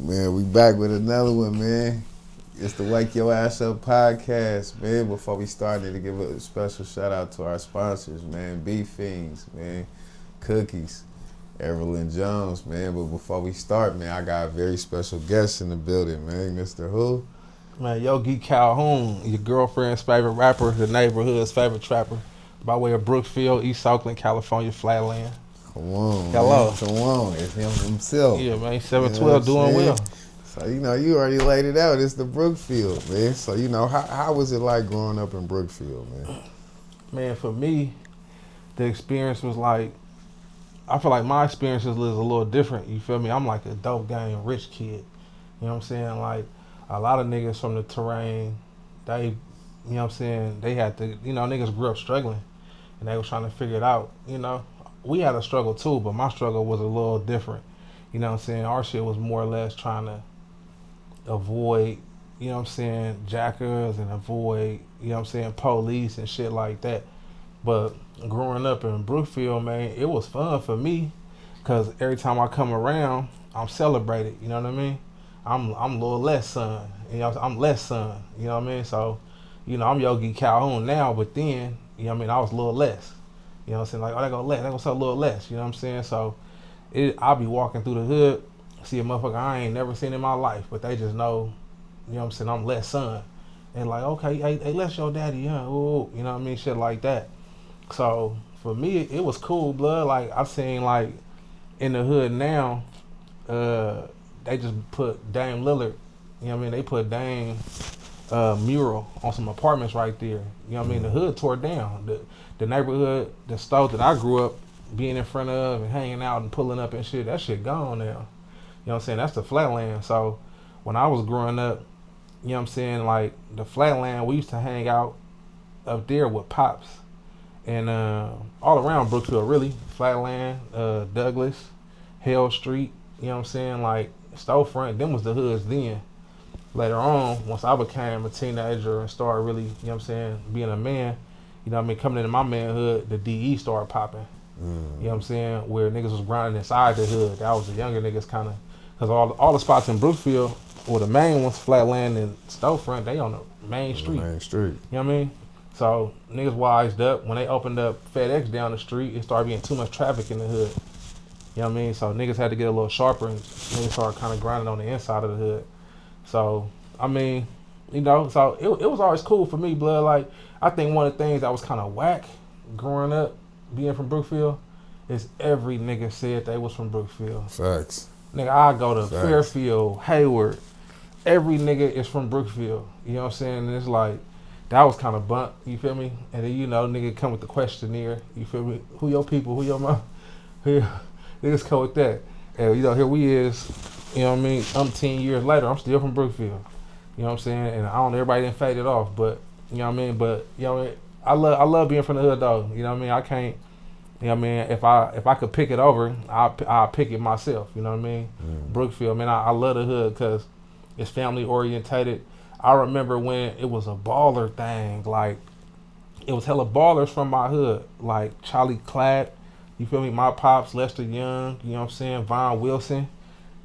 Man, we back with another one, man. It's the Wake Your Ass Up podcast, man. Before we start, I need to give a special shout out to our sponsors, man. Beef Fiends, man. Cookies. Evelyn Jones, man. But before we start, man, I got a very special guest in the building, man. Mr. Who? Man, Yogi Calhoon, your girlfriend's favorite rapper, the neighborhood's favorite trapper, by way of Brookfield, East Oakland, California, Flatland. Come on, Hello. man. Come on. It's him himself. Yeah, man, 712 doing well. So, you already laid it out. It's the Brookfield, man. So, how was it like growing up in Brookfield, man? Man, for me, the experience was like, I feel like my experience is a little different, you feel me? I'm like a dope gang rich kid, you know what I'm saying? Like, a lot of niggas from the terrain, they, you know what I'm saying, they had to, niggas grew up struggling, and they was trying to figure it out, We had a struggle too, but my struggle was a little different, you know what I'm saying? Our shit was more or less trying to avoid, Jackas and avoid, police and shit like that. But growing up in Brookfield, man, it was fun for me because every time I come around, I'm celebrated, you know what I mean? I'm a little less son, I'm less son, you know what I mean? So, I'm Yogi Calhoun now, but then, I was a little less. You know what I'm saying? Like, oh, they go sell a little less, you know what I'm saying? So, I'll be walking through the hood, see a motherfucker I ain't never seen in my life, but they just know, you know what I'm saying, I'm less son. And like, okay, hey, let's your daddy, yeah, ooh, you know what I mean? Shit like that. So, for me, it was cool, blood. Like, I've seen, like, in the hood now, they just put Dame Lillard, you know what I mean? They put Dame mural on some apartments right there. You know what I mean? The hood tore down. The neighborhood, the store that I grew up being in front of and hanging out and pulling up and shit, that shit gone now. You know what I'm saying? That's the flatland. So when I was growing up, you know what I'm saying, like the flatland, we used to hang out up there with Pops. And all around Brookfield, really. Flatland, Douglas, Hale Street, you know what I'm saying? Like Storefront, them was the hoods then. Later on, once I became a teenager and started really, you know what I'm saying, being a man, you know what I mean, coming into my manhood, the DE started popping. You know what I'm saying? Where niggas was grinding inside the hood. That was the younger niggas kind of, because all the spots in Brookfield, or the main ones, Flatland and Storefront, they on the main street. Main street. You know what I mean? So niggas wised up. When they opened up FedEx down the street, it started being too much traffic in the hood. You know what I mean? So niggas had to get a little sharper and niggas started kind of grinding on the inside of the hood. So, I mean, so it was always cool for me, blood. Like, I think one of the things that was kind of whack growing up, being from Brookfield, is every nigga said they was from Brookfield. Facts. Nigga, I go to Fairfield, Hayward. Every nigga is from Brookfield. You know what I'm saying? And it's like, that was kind of bump, you feel me? And then, nigga come with the questionnaire, you feel me? Who your people, who your mom? Niggas come with that. And, here we is, you know what I mean? 10 years later, I'm still from Brookfield. You know what I'm saying? And I don't know, everybody didn't fade it off, but, you know what I mean? But, I love being from the hood, though. You know what I mean? I can't, you know what I mean? If I could pick it over, I'll pick it myself, you know what I mean? Brookfield, man, I love the hood because it's family orientated. I remember when it was a baller thing, like, it was hella ballers from my hood, like Charlie Clatt, you feel me? My pops, Lester Young, you know what I'm saying? Von Wilson,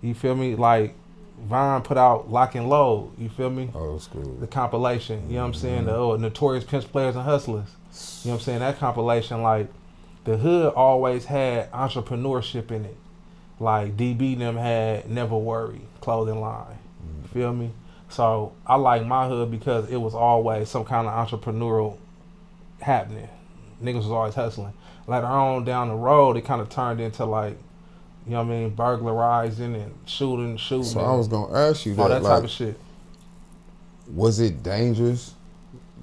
you feel me? Like, Von put out Lock and Load, you feel me? Old school. The compilation, you know what I'm saying? The Notorious Pimps, Players, and Hustlers. You know what I'm saying? That compilation, like, the hood always had entrepreneurship in it. Like, DB and them had Never Worry clothing line, you feel me? So I like my hood because it was always some kind of entrepreneurial happening. Niggas was always hustling. Later on down the road, it kind of turned into like, you know what I mean, burglarizing and shooting. So I was going to ask you that. All that like, type of shit. Was it dangerous,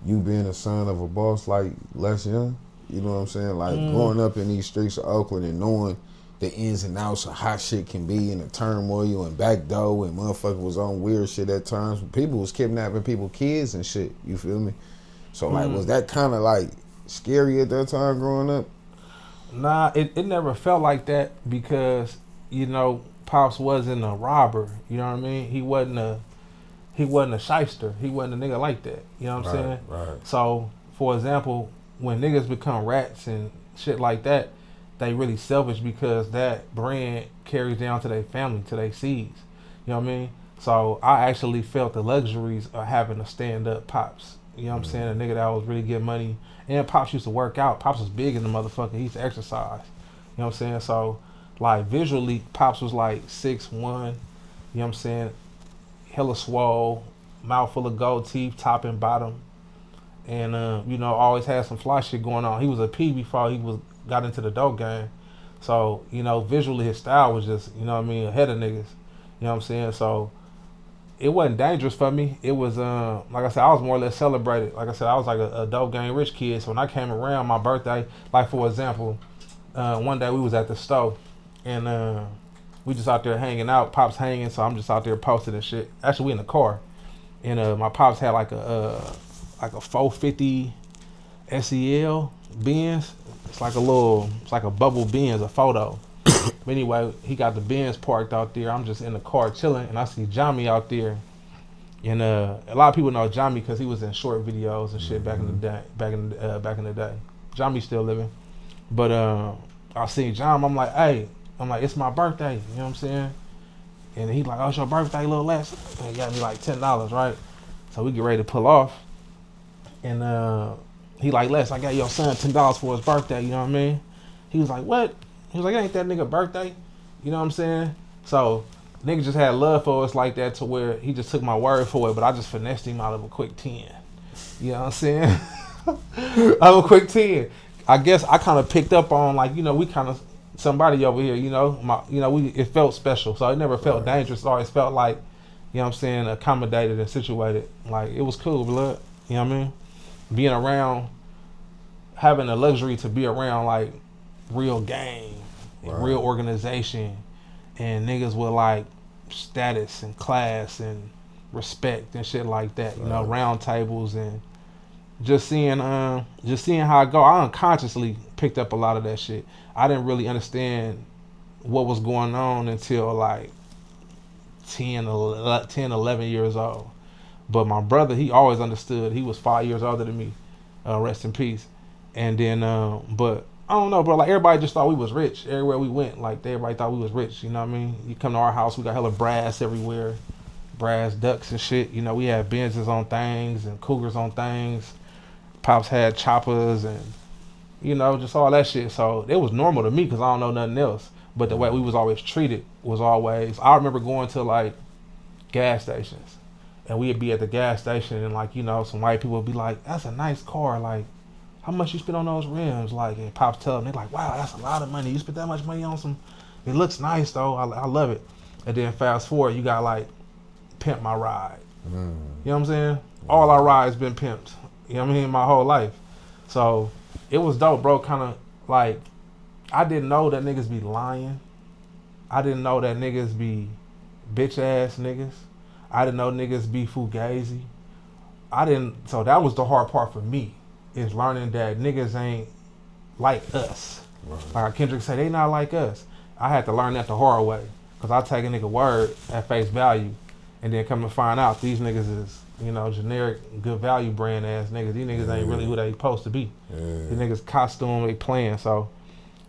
you being a son of a boss like Les Young? You know what I'm saying? Like growing up in these streets of Oakland and knowing the ins and outs of how shit can be and the turmoil and backdoor and motherfucker was on weird shit at times. People was kidnapping people's kids and shit, you feel me? So like, was that kind of like scary at that time growing up? Nah, it never felt like that because, Pops wasn't a robber, you know what I mean? He wasn't a shyster. He wasn't a nigga like that, you know what I'm saying? Right. So, for example, when niggas become rats and shit like that, they really selfish because that brand carries down to their family, to their seeds. You know what I mean? So I actually felt the luxuries of having a stand-up Pops. You know what I'm saying? A nigga that was really getting money. And Pops used to work out. Pops was big in the motherfucker. He used to exercise. You know what I'm saying? So, like, visually, Pops was like 6'1", you know what I'm saying? Hella swole, mouth full of gold teeth, top and bottom. And, you know, always had some fly shit going on. He was a P before he got into the dope game. So, you know, visually his style was just, you know what I mean, ahead of niggas. You know what I'm saying? So, it wasn't dangerous for me. It was, like I said, I was more or less celebrated. Like I said, I was like a dope game rich kid. So when I came around my birthday, like for example, one day we was at the store and we just out there hanging out. Pops hanging, so I'm just out there posting and shit. Actually, we in the car, and my pops had like a 450 SEL Benz. It's like a bubble Benz, a photo. But anyway, he got the Benz parked out there. I'm just in the car chilling, and I see Johnny out there. And a lot of people know Johnny because he was in short videos and shit back in the day. Back in the day, Johnny's still living. But I seen John. I'm like, hey, it's my birthday. You know what I'm saying? And he's like, oh, it's your birthday, little Les. And he got me like $10, right? So we get ready to pull off. And he like, Les, I got your son $10 for his birthday. You know what I mean? He was like, what? He was like, it ain't that nigga birthday. You know what I'm saying? So nigga just had love for us like that to where he just took my word for it, but I just finessed him out of a quick 10. You know what I'm saying? Out of a quick 10. I guess I kind of picked up on, like, you know, we kind of somebody over here, you know, it felt special. So it never felt dangerous. It always felt like, you know what I'm saying, accommodated and situated. Like, it was cool, blood. You know what I mean? Being around, having the luxury to be around, like, real game, and real organization, and niggas with like status and class and respect and shit like that. You know, round tables and just seeing how I go. I unconsciously picked up a lot of that shit. I didn't really understand what was going on until like 10, 11 years old. But my brother, he always understood. He was 5 years older than me. Rest in peace. And then, but I don't know, bro. Like, everybody just thought we was rich. Everywhere we went, like, everybody thought we was rich. You know what I mean? You come to our house, we got hella brass everywhere. Brass ducks and shit. You know, we had Benzes on things and Cougars on things. Pops had choppers and, you know, just all that shit. So it was normal to me because I don't know nothing else. But the way we was always treated was always, I remember going to, like, gas stations. And we'd be at the gas station and, like, you know, some white people would be like, that's a nice car. Like, how much you spend on those rims? Like, and Pops tell them, they're like, wow, that's a lot of money. You spent that much money on some, it looks nice though. I love it. And then fast forward, you got like, pimp my ride. You know what I'm saying? All our rides been pimped. You know what I mean? My whole life. So it was dope, bro. Kind of like, I didn't know that niggas be lying. I didn't know that niggas be bitch ass niggas. I didn't know niggas be fugazi. So that was the hard part for me. Is learning that niggas ain't like us. Like Kendrick say, they not like us. I had to learn that the hard way. Because I take a nigga word at face value and then come to find out these niggas is, you know, generic, good value brand ass niggas. These niggas ain't really who they supposed to be. These niggas costume, they playing. So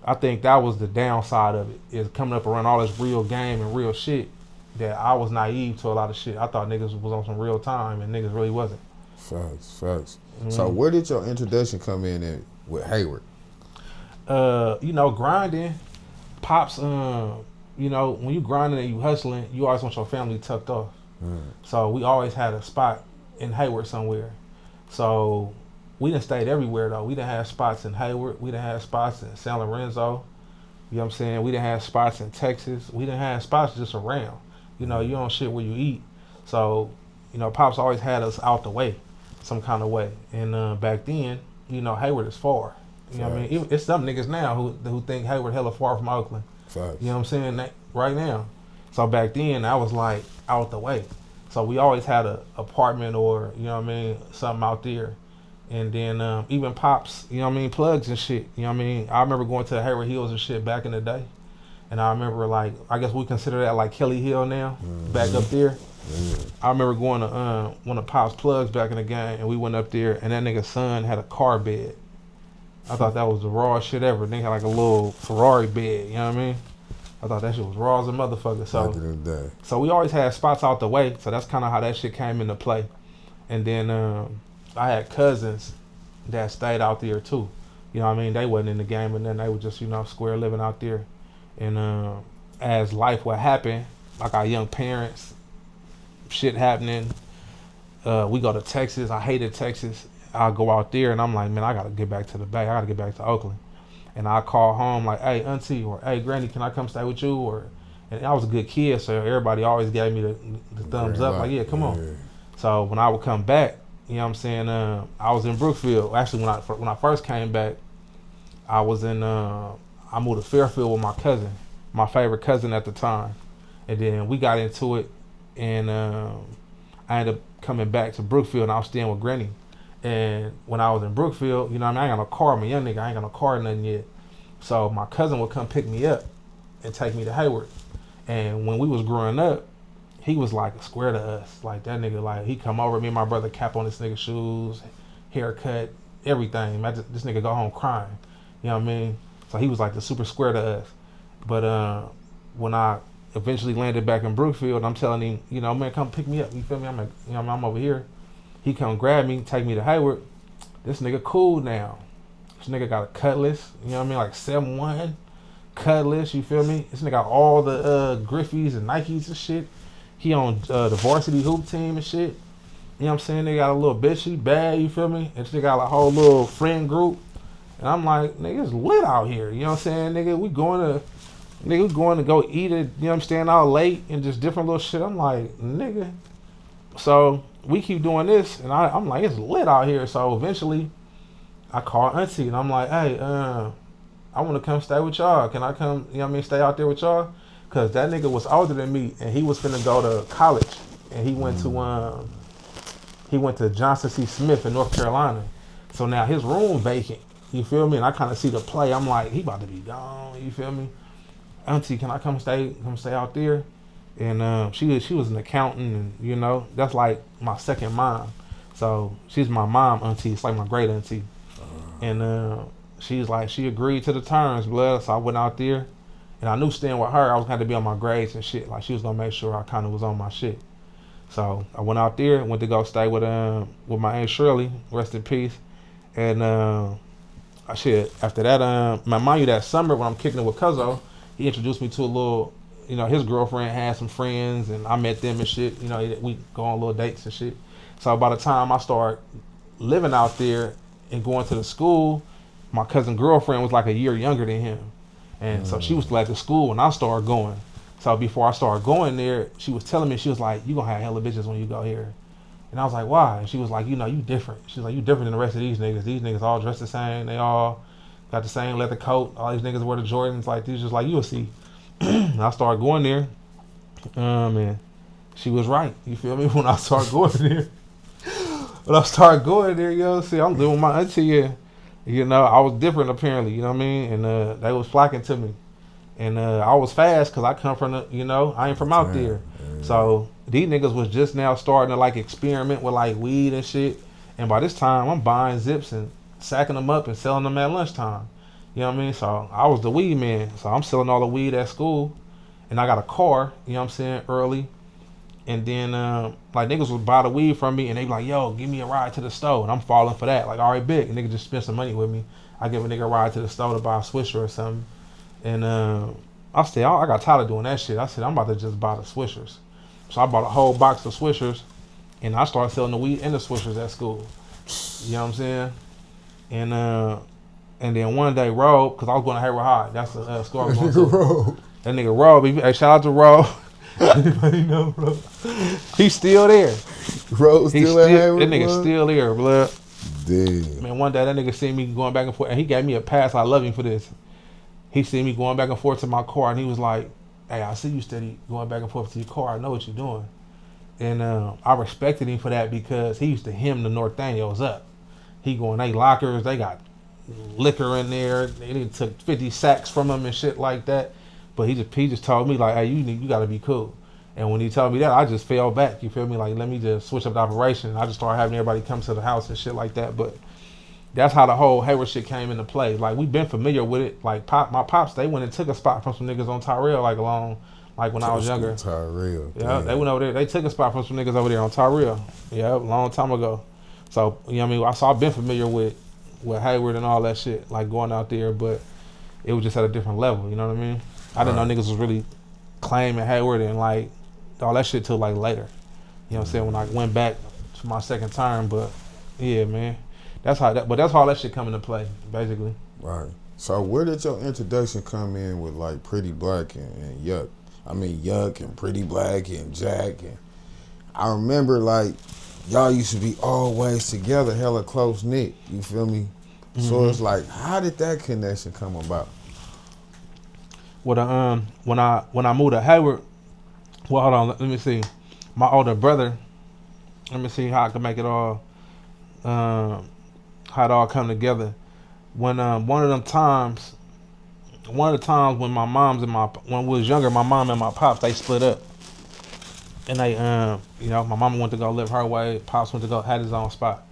I think that was the downside of it, is coming up around all this real game and real shit that I was naive to a lot of shit. I thought niggas was on some real time and niggas really wasn't. Facts. So where did your introduction come in with Hayward? You know, grinding. Pops, you know, when you grinding and you hustling, you always want your family tucked off. So we always had a spot in Hayward somewhere. So we done stayed everywhere though. We done had spots in Hayward. We done had spots in San Lorenzo. You know what I'm saying? We done had spots in Texas. We done had spots just around. You know, you don't shit where you eat. So, you know, Pops always had us out the way, some kind of way. And back then, you know, Hayward is far. You know what I mean? It's some niggas now who think Hayward hella far from Oakland. Facts. You know what I'm saying? Right now. So back then, I was like out the way. So we always had a apartment or, you know what I mean, something out there. And then even Pops, you know what I mean, plugs and shit. You know what I mean? I remember going to Hayward Hills and shit back in the day. And I remember, like, I guess we consider that like Kelly Hill now, back up there. I remember going to one of Pop's plugs back in the game, and we went up there, and that nigga's son had a car bed. I thought that was the rawest shit ever. They had like a little Ferrari bed, you know what I mean? I thought that shit was raw as a motherfucker. Back in the day. So we always had spots out the way. So that's kind of how that shit came into play. And then I had cousins that stayed out there too. You know what I mean? They wasn't in the game, and then they were just, you know, square living out there. And as life would happen, like our young parents, shit happening. We go to Texas. I hated Texas. I'll go out there, and I'm like, man, I got to get back to the Bay. I got to get back to Oakland. And I call home like, hey, auntie, or hey, granny, can I come stay with you? And I was a good kid, so everybody always gave me the thumbs up, like, yeah, come on. So when I would come back, you know what I'm saying, I was in Brookfield. Actually, when I first came back, I was in, I moved to Fairfield with my cousin, my favorite cousin at the time. And then we got into it, and I ended up coming back to Brookfield, and I was staying with granny. And when I was in Brookfield, you know what I mean, I ain't got no car. I'm a young nigga, I ain't got no car or nothing yet. So my cousin would come pick me up and take me to Hayward. And when we was growing up, he was like square to us. Like that nigga, like he come over, me and my brother cap on this nigga's shoes, haircut, everything. This nigga go home crying. You know what I mean? So he was like the super square to us. But when I eventually landed back in Brookfield, I'm telling him, you know, man, come pick me up. You feel me? I'm like, you know, I'm over here. He come grab me, take me to Hayward. This nigga cool now. This nigga got a cutlass, you know what I mean, like 7-1 cutlass, you feel me? This nigga got all the Griffeys and Nikes and shit. He on the varsity hoop team and shit. You know what I'm saying? They got a little bitchy bad, you feel me? And they got a whole little friend group. And I'm like, nigga, it's lit out here. You know what I'm saying, nigga? We going to go eat it, you know what I'm saying, out late and just different little shit. I'm like, nigga. So we keep doing this, and I'm like, it's lit out here. So eventually, I call auntie, and I'm like, hey, I want to come stay with y'all. Can I come, you know what I mean, stay out there with y'all? Because that nigga was older than me, and he was finna go to college. And he went to Johnson C. Smith in North Carolina. So now his room vacant, you feel me? And I kind of see the play. I'm like, he about to be gone, you feel me? Auntie, can I come stay out there? And she was an accountant, and you know, that's like my second mom. So she's my mom auntie. It's like my great auntie. And she's like, she agreed to the terms, blood. So I went out there, and I knew staying with her, I was going to be on my grades and shit. Like she was gonna make sure I kind of was on my shit. So I went out there, went to go stay with my aunt Shirley, rest in peace. And after that, mind you, that summer when I'm kicking it with Cuzzo, he introduced me to a little, you know, his girlfriend had some friends, and I met them and shit. You know, we go on little dates and shit. So by the time I start living out there and going to the school, my cousin girlfriend was like a year younger than him. And so she was still at the school when I started going. So before I started going there, she was telling me, she was like, you gonna have hella bitches when you go here. And I was like, why? And she was like, you know, you different. She was like, you different than the rest of these niggas. These niggas all dressed the same. They all got the same leather coat. All these niggas wear the Jordans. Like, these just like, you'll see. And I started going there. And she was right. You feel me? When I started going there. When I started going there, you know, see, I'm living with my auntie. And, you know, I was different apparently, you know what I mean? And they was flocking to me. And I was fast because I come from the, you know, I ain't from out there. So these niggas was just now starting to like experiment with like weed and shit. And by this time, I'm buying zips and sacking them up and selling them at lunchtime. You know what I mean? So I was the weed man. So I'm selling all the weed at school. And I got a car, you know what I'm saying, early. And then like niggas would buy the weed from me and they be like, yo, give me a ride to the store. And I'm falling for that. Like, all right, big. And nigga just spend some money with me. I give a nigga a ride to the store to buy a Swisher or something. And I said, I got tired of doing that shit. I said, I'm about to just buy the Swishers. So I bought a whole box of Swishers, and I started selling the weed and the Swishers at school. You know what I'm saying? And then one day, Rob, because I was going to Hayward High. That's the school I was going to. That nigga Rob, hey, shout out to Rob. Anybody know Rob? He's still there. Rob still at Hayward? That nigga still there, blood. Damn. Man, one day that nigga seen me going back and forth, and he gave me a pass. I love him for this. He seen me going back and forth to my car, and he was like, hey, I see you steady going back and forth to your car. I know what you're doing. And I respected him for that because he used to hem the Northaniels up. He going, they lockers, they got liquor in there. They took 50 sacks from him and shit like that. But he just told me, like, hey, you got to be cool. And when he told me that, I just fell back. You feel me? Like, let me just switch up the operation. I just started having everybody come to the house and shit like that. But that's how the whole Hayward shit came into play. Like we've been familiar with it. Like my pops, they went and took a spot from some niggas on Tyrell like when I was younger. Tyrell. Yeah, they went over there. They took a spot from some niggas over there on Tyrell. Yeah, a long time ago. So you know what I mean. I've been familiar with Hayward and all that shit, like going out there, but it was just at a different level. You know what I mean? I didn't know niggas was really claiming Hayward and like all that shit till like later. You know what I'm saying? When I went back to my second term, but yeah, man. That's how that shit come into play, basically. Right. So where did your introduction come in with like Pretty Black and Yuck? I mean Yuck and Pretty Black and Jack, and I remember like y'all used to be always together, hella close knit. You feel me? Mm-hmm. So it's like, how did that connection come about? Well, when I moved to Hayward, well, hold on, let me see. My older brother, let me see how I can make it all. How it all come together. When one of the times when when we was younger, my mom and my pops, they split up, and they my mama went to go live her way, pops went to go had his own spot,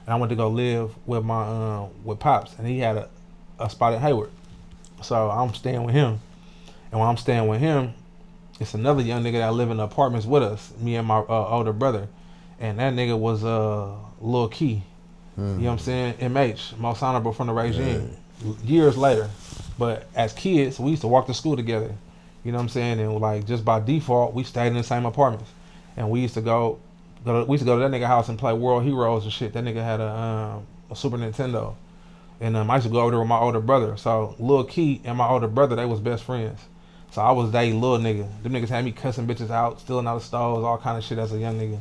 and I went to go live with my with pops, and he had a spot in Hayward, so I'm staying with him, and when I'm staying with him, it's another young nigga that live in the apartments with us, me and my older brother, and that nigga was Lil Key. You know what I'm saying? MH, most honorable from the regime. Yeah. Years later. But as kids, we used to walk to school together. You know what I'm saying? And like just by default, we stayed in the same apartments. And we used to go to that nigga house and play World Heroes and shit. That nigga had a Super Nintendo. And I used to go over there with my older brother. So Lil Key and my older brother, they was best friends. So I was they little nigga. Them niggas had me cussing bitches out, stealing out of stores, all kind of shit as a young nigga.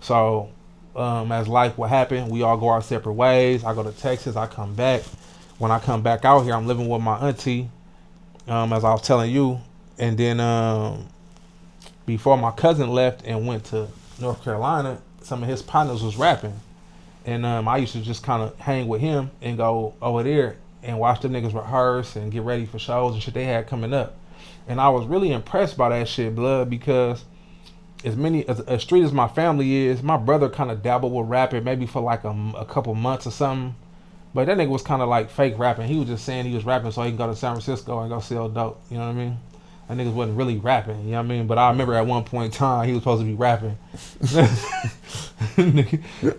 So as life would happen, we all go our separate ways. I go to Texas, I come back. When I come back out here, I'm living with my auntie, as I was telling you. And then before my cousin left and went to North Carolina, some of his partners was rapping. And I used to just kind of hang with him and go over there and watch them niggas rehearse and get ready for shows and shit they had coming up. And I was really impressed by that shit, blood, because as street as my family is, my brother kind of dabbled with rapping maybe for like a couple months or something. But that nigga was kind of like fake rapping. He was just saying he was rapping so he can go to San Francisco and go sell dope. You know what I mean? That nigga wasn't really rapping. You know what I mean? But I remember at one point in time, he was supposed to be rapping.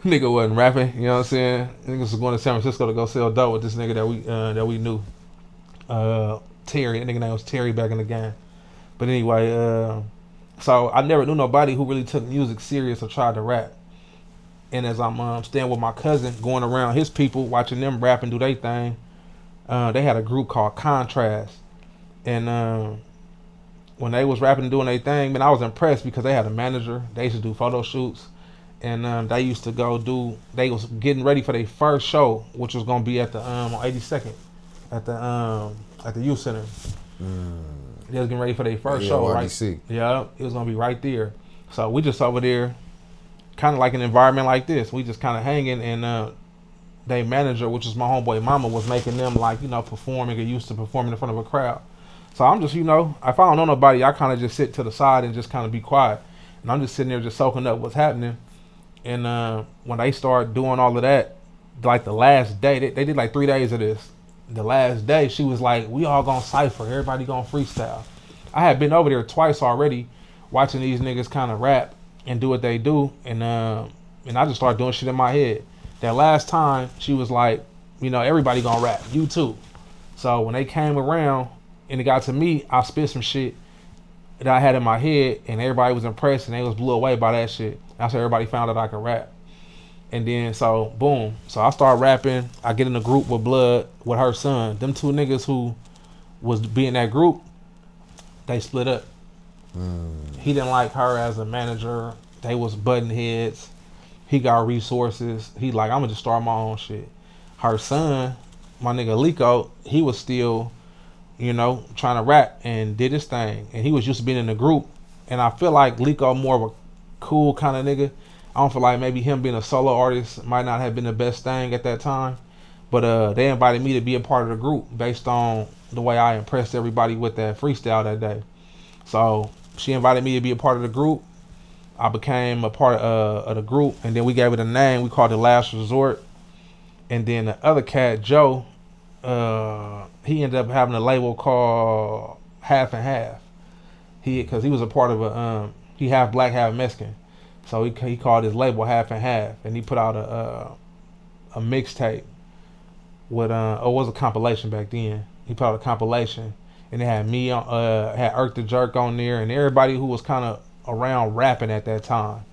nigga wasn't rapping. You know what I'm saying? Niggas was going to San Francisco to go sell dope with this nigga that we knew. Terry. That nigga name was Terry back in the game. But anyway, so I never knew nobody who really took music serious or tried to rap. And as I'm staying with my cousin, going around his people, watching them rap and do their thing, they had a group called Contrast. And when they was rapping and doing their thing, man, I was impressed because they had a manager. They used to do photo shoots. And they used to they was getting ready for their first show, which was going to be at the on 82nd at the youth center. They was getting ready for their first show, right? Yeah, it was gonna be right there. So we just over there, kind of like an environment like this. We just kind of hanging, and their manager, which is my homeboy mama, was making them like performing or used to performing in front of a crowd. So I'm just if I don't know nobody, I kind of just sit to the side and just kind of be quiet, and I'm just sitting there just soaking up what's happening. And when they start doing all of that, like the last day, they did like 3 days of this. The last day, she was like, we all gonna cypher, everybody gonna freestyle. I had been over there twice already, watching these niggas kind of rap and do what they do, and I just started doing shit in my head. That last time, she was like, everybody gonna rap, you too. So when they came around and it got to me, I spit some shit that I had in my head, and everybody was impressed and they was blew away by that shit. That's how everybody found out I could rap. And then, so, boom. So I start rapping. I get in a group with Blood, with her son. Them two niggas who was be in that group, they split up. He didn't like her as a manager. They was butting heads. He got resources. He like, I'm going to just start my own shit. Her son, my nigga Lico, he was still, trying to rap and did his thing. And he was used to being in the group. And I feel like Lico more of a cool kind of nigga. I don't feel like maybe him being a solo artist might not have been the best thing at that time. But they invited me to be a part of the group based on the way I impressed everybody with that freestyle that day. So she invited me to be a part of the group. I became a part of the group, and then we gave it a name. We called it Last Resort. And then the other cat, Joe, he ended up having a label called Half and Half. Because he was a part of he half black, half Mexican. So he called his label Half and Half, and he put out a mixtape with it was a compilation back then. He put out a compilation, and it had me on, had Irk the Jerk on there, and everybody who was kind of around rapping at that time.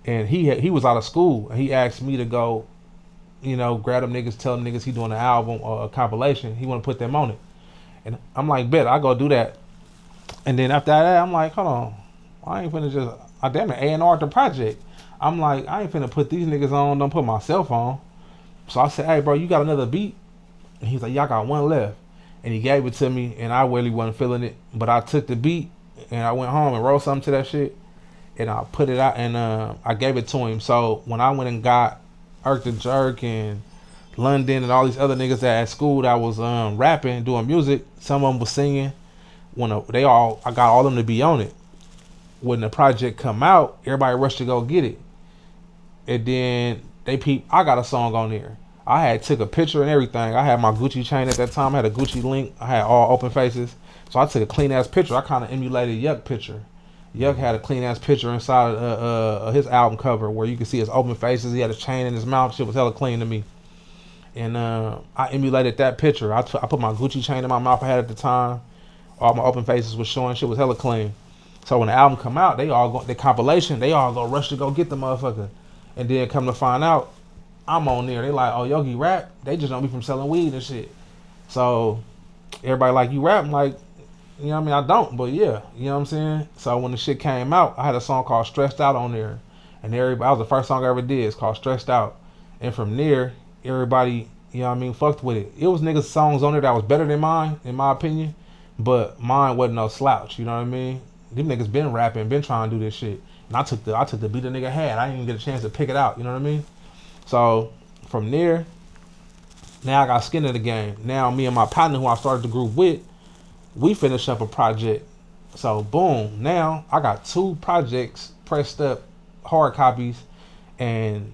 And he was out of school, and he asked me to go, grab them niggas, tell them niggas he doing an album or a compilation. He want to put them on it, and I'm like, bet, I go do that. And then after that, I'm like, hold on, I ain't finna I damn it A&R the project. I'm like, I ain't finna put these niggas on, don't put myself on. So I said, hey bro, you got another beat? And he's like, yeah, I got one left. And he gave it to me, and I really wasn't feeling it. But I took the beat, and I went home and wrote something to that shit, and I put it out, and I gave it to him. So when I went and got Irk the Jerk and London and all these other niggas at school that was rapping, doing music, some of them was singing. I got all of them to be on it. When the project come out, everybody rushed to go get it. And then I got a song on there. I had took a picture and everything. I had my Gucci chain at that time. I had a Gucci link. I had all open faces. So I took a clean ass picture. I kind of emulated Y.A.U picture. Y.A.U had a clean ass picture inside his album cover where you can see his open faces. He had a chain in his mouth. Shit was hella clean to me. And I emulated that picture. I put my Gucci chain in my mouth I had at the time. All my open faces was showing. Shit was hella clean. So when the album come out, the compilation, they all go rush to go get the motherfucker. And then come to find out, I'm on there. They like, oh, Yogi rap? They just know me from selling weed and shit. So everybody like, you rap? I'm like, you know what I mean? I don't, but yeah, you know what I'm saying? So when the shit came out, I had a song called Stressed Out on there. And that was the first song I ever did. It's called Stressed Out. And from there, everybody, you know what I mean, fucked with it. It was niggas' songs on there that was better than mine, in my opinion. But mine wasn't no slouch, you know what I mean? Them niggas been rapping, been trying to do this shit. And I took the beat the nigga had. I didn't even get a chance to pick it out, you know what I mean? So from there, now I got skin in the game. Now me and my partner who I started the group with, we finished up a project. So boom, now I got 2 projects pressed up, hard copies, and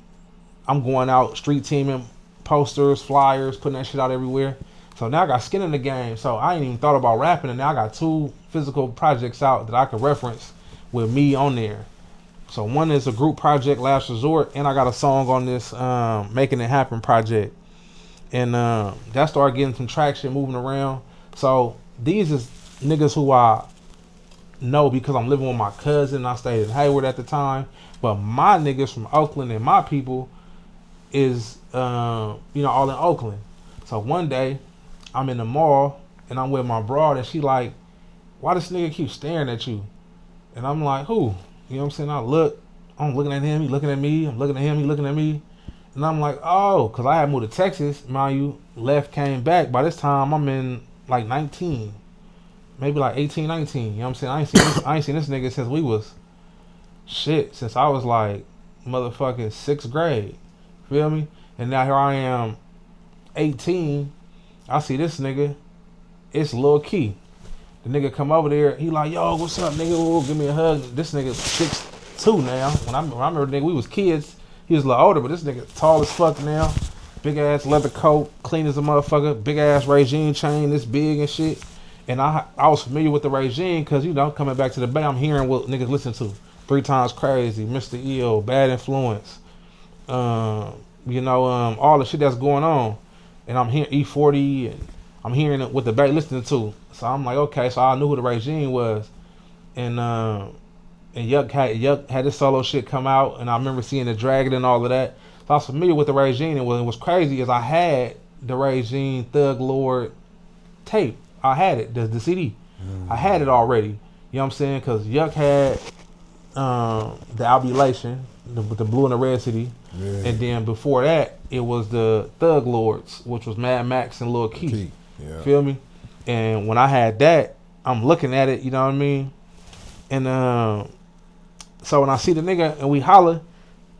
I'm going out street teaming, posters, flyers, putting that shit out everywhere. So now I got skin in the game. So I ain't even thought about rapping, and now I got 2 physical projects out that I could reference with me on there. So one is a group project, Last Resort, and I got a song on this Making It Happen project. And that started getting some traction, moving around. So these is niggas who I know because I'm living with my cousin. I stayed in Hayward at the time. But my niggas from Oakland and my people is, all in Oakland. So one day, I'm in the mall, and I'm with my broad, and she like, why this nigga keep staring at you? And I'm like, who? You know what I'm saying? I'm looking at him, he looking at me, I'm looking at him, he looking at me. And I'm like, oh, because I had moved to Texas, mind you, left, came back. By this time, I'm in like 19, maybe like 18, 19. You know what I'm saying? I ain't seen this nigga since I was like motherfucking 6th grade. Feel me? And now here I am, 18. I see this nigga, it's Lil Key. The nigga come over there, he like, yo, what's up, nigga? Ooh, give me a hug. This nigga 6'2" now. When I remember, nigga, we was kids. He was a little older, but this nigga tall as fuck now. Big ass leather coat, clean as a motherfucker. Big ass Regime chain, this big and shit. And I was familiar with the Regime because, coming back to the Bay, I'm hearing what niggas listen to. 3 Times Crazy, Mr. E.O., Bad Influence. All the shit that's going on. And I'm hearing E40, and I'm hearing what the Bay listening to. So I'm like, okay, so I knew who the Regime was. And Y.A.U had this solo shit come out, and I remember seeing the Dragon and all of that. So I was familiar with the Regime, and what was crazy is I had the Regime Thug Lord tape. I had it, the CD. I had it already. You know what I'm saying? Because Y.A.U had the Albulation with the blue and the red CD. Yeah. And then before that, it was the Thug Lords, which was Mad Max and Lil Key. Yeah. Feel me? And when I had that, I'm looking at it, you know what I mean? And so when I see the nigga and we holler,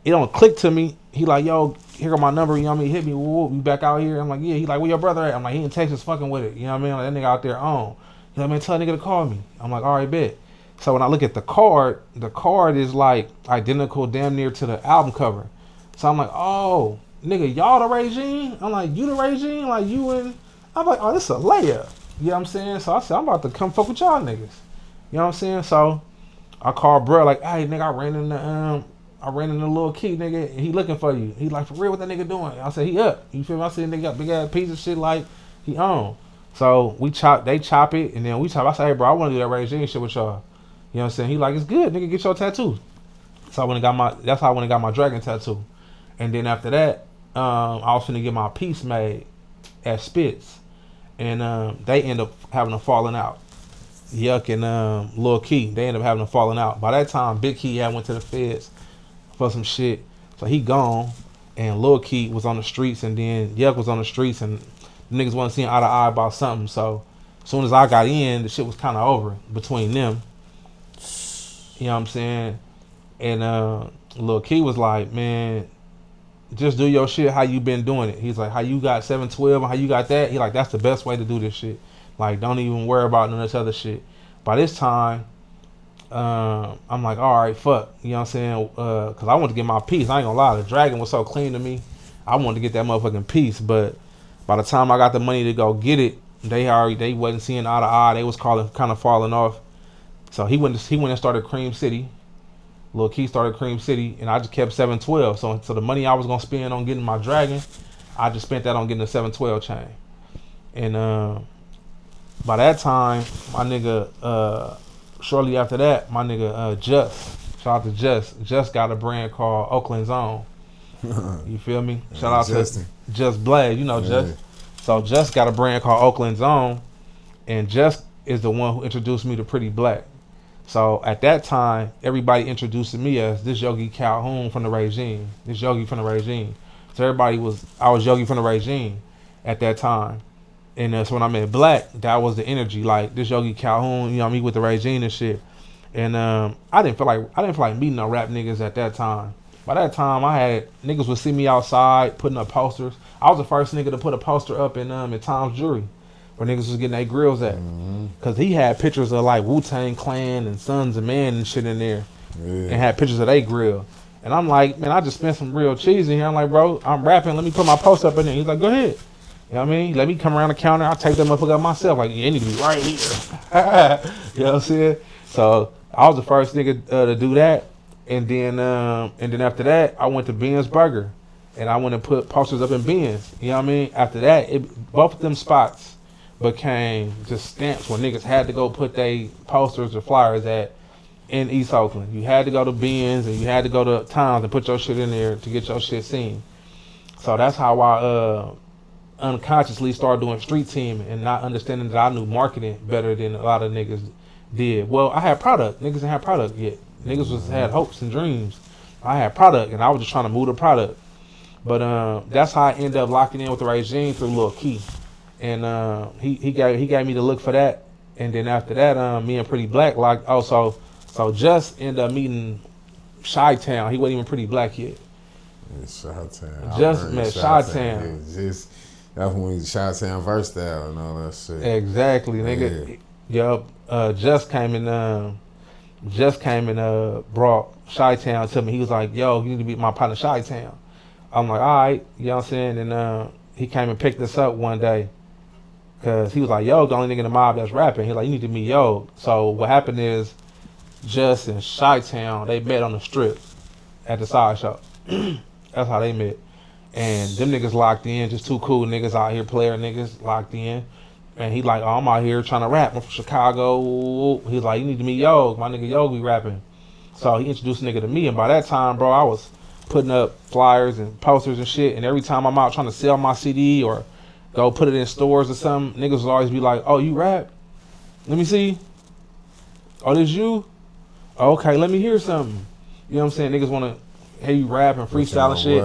it don't click to me. He like, yo, here go my number, you know what I mean? Hit me, whoa, you back out here? I'm like, yeah. He like, where your brother at? I'm like, he in Texas fucking with it, you know what I mean? Like, that nigga out there on. You know what I mean? Tell that nigga to call me. I'm like, all right, bet. So when I look at the card is like identical damn near to the album cover. So I'm like, oh, nigga, y'all the regime? I'm like, you the regime? Like, you and... I'm like, oh, this a layup. You know what I'm saying? So I said, I'm about to come fuck with y'all niggas. You know what I'm saying? So I called bro, like, hey, nigga, I ran into Lil Key, nigga, and he looking for you. He like, for real, what that nigga doing? I said, he up. You feel me? I said, nigga got big ass piece of shit like he on. So they chop it, and then we chop. I said, hey, bro, I want to do that regime shit with y'all. You know what I'm saying? He like, it's good, nigga, get your tattoo. So that's how I went and got my dragon tattoo. And then after that, I was finna get my piece made at Spitz. And they end up having a falling out. Yuck and Lil Key, they end up having a falling out. By that time, Big Key had went to the feds for some shit. So he gone, and Lil Key was on the streets, and then Yuck was on the streets, and the niggas wasn't seeing eye to eye about something. So as soon as I got in, the shit was kind of over between them. You know what I'm saying? And Lil Key was like, man, just do your shit how you been doing it. He's like, how you got 712 and how you got that? He like, that's the best way to do this shit. Like, don't even worry about none of this other shit. By this time, I'm like, all right, fuck. You know what I'm saying? Because I wanted to get my piece. I ain't gonna lie, the dragon was so clean to me. I wanted to get that motherfucking piece. But by the time I got the money to go get it, they wasn't seeing eye to eye. They was kind of falling off. So he went and started Cream City. Lil Key started Cream City, and I just kept 712. So the money I was gonna spend on getting my dragon, I just spent that on getting the 712 chain. And by that time, my nigga, shortly after that, my nigga Just, shout out to Just got a brand called Oakland's Own. You feel me? Shout out Justin. To Just Blade, you know, yeah. Just. So Just got a brand called Oakland's Own, and Just is the one who introduced me to Pretty Black. So at that time, everybody introduced me as this Yogi Calhoon from the Regime. This Yogi from the Regime. So I was Yogi from the Regime at that time. And so when I met Black, that was the energy. Like, this Yogi Calhoun, you know, me with the Regime and shit. And I didn't feel like meeting no rap niggas at that time. By that time, I had niggas would see me outside putting up posters. I was the first nigga to put a poster up in Tom's Jewelry, where niggas was getting their grills at. Cause he had pictures of like Wu-Tang Clan and Sons of Man and shit in there. Yeah. And had pictures of they grill. And I'm like, man, I just spent some real cheese in here. I'm like, bro, I'm rapping, let me put my post up in there. He's like, go ahead. You know what I mean? Let me come around the counter, I'll take that motherfucker up myself. Like, yeah, it need to be right here. You know what I'm saying? So I was the first nigga to do that. And then after that, I went to Ben's Burger. And I went and put posters up in Ben's. You know what I mean? After that, both of them spots became just stamps where niggas had to go put their posters or flyers in East Oakland. You had to go to Ben's and you had to go to Towns and put your shit in there to get your shit seen. So that's how I unconsciously started doing street teaming and not understanding that I knew marketing better than a lot of niggas did. Well, I had product. Niggas didn't have product yet. Niggas had hopes and dreams. I had product and I was just trying to move the product. But that's how I ended up locking in with the Regime through Lil Key. And he gave me the look for that. And then after that, me and Pretty Black locked. So Just ended up meeting Chi-Town. He wasn't even Pretty Black yet. Yeah, Chi-Town. Just met Chi-Town. That's when we Chi-Town Versatile and all that shit. Exactly, nigga. Yeah. Yup. Just came and brought Chi-Town to me. He was like, yo, you need to be my partner Chi-Town. I'm like, all right. You know what I'm saying? And he came and picked us up one day. Cause he was like, yo, the only nigga in the mob that's rapping. He's like, you need to meet Yo. So what happened is, Just and Chi-Town, they met on the strip at the side shop. That's how they met. And them niggas locked in, just two cool niggas out here, player niggas locked in. And he like, oh, I'm out here trying to rap. I'm from Chicago. He's like, you need to meet Yo. My nigga Yo be rapping. So he introduced the nigga to me. And by that time, bro, I was putting up flyers and posters and shit. And every time I'm out trying to sell my CD or go put it in stores or something, niggas will always be like, oh, you rap? Let me see. Oh, this you? Oh, okay, let me hear something. You know what I'm saying? Niggas want to hear you rap and freestyle and shit.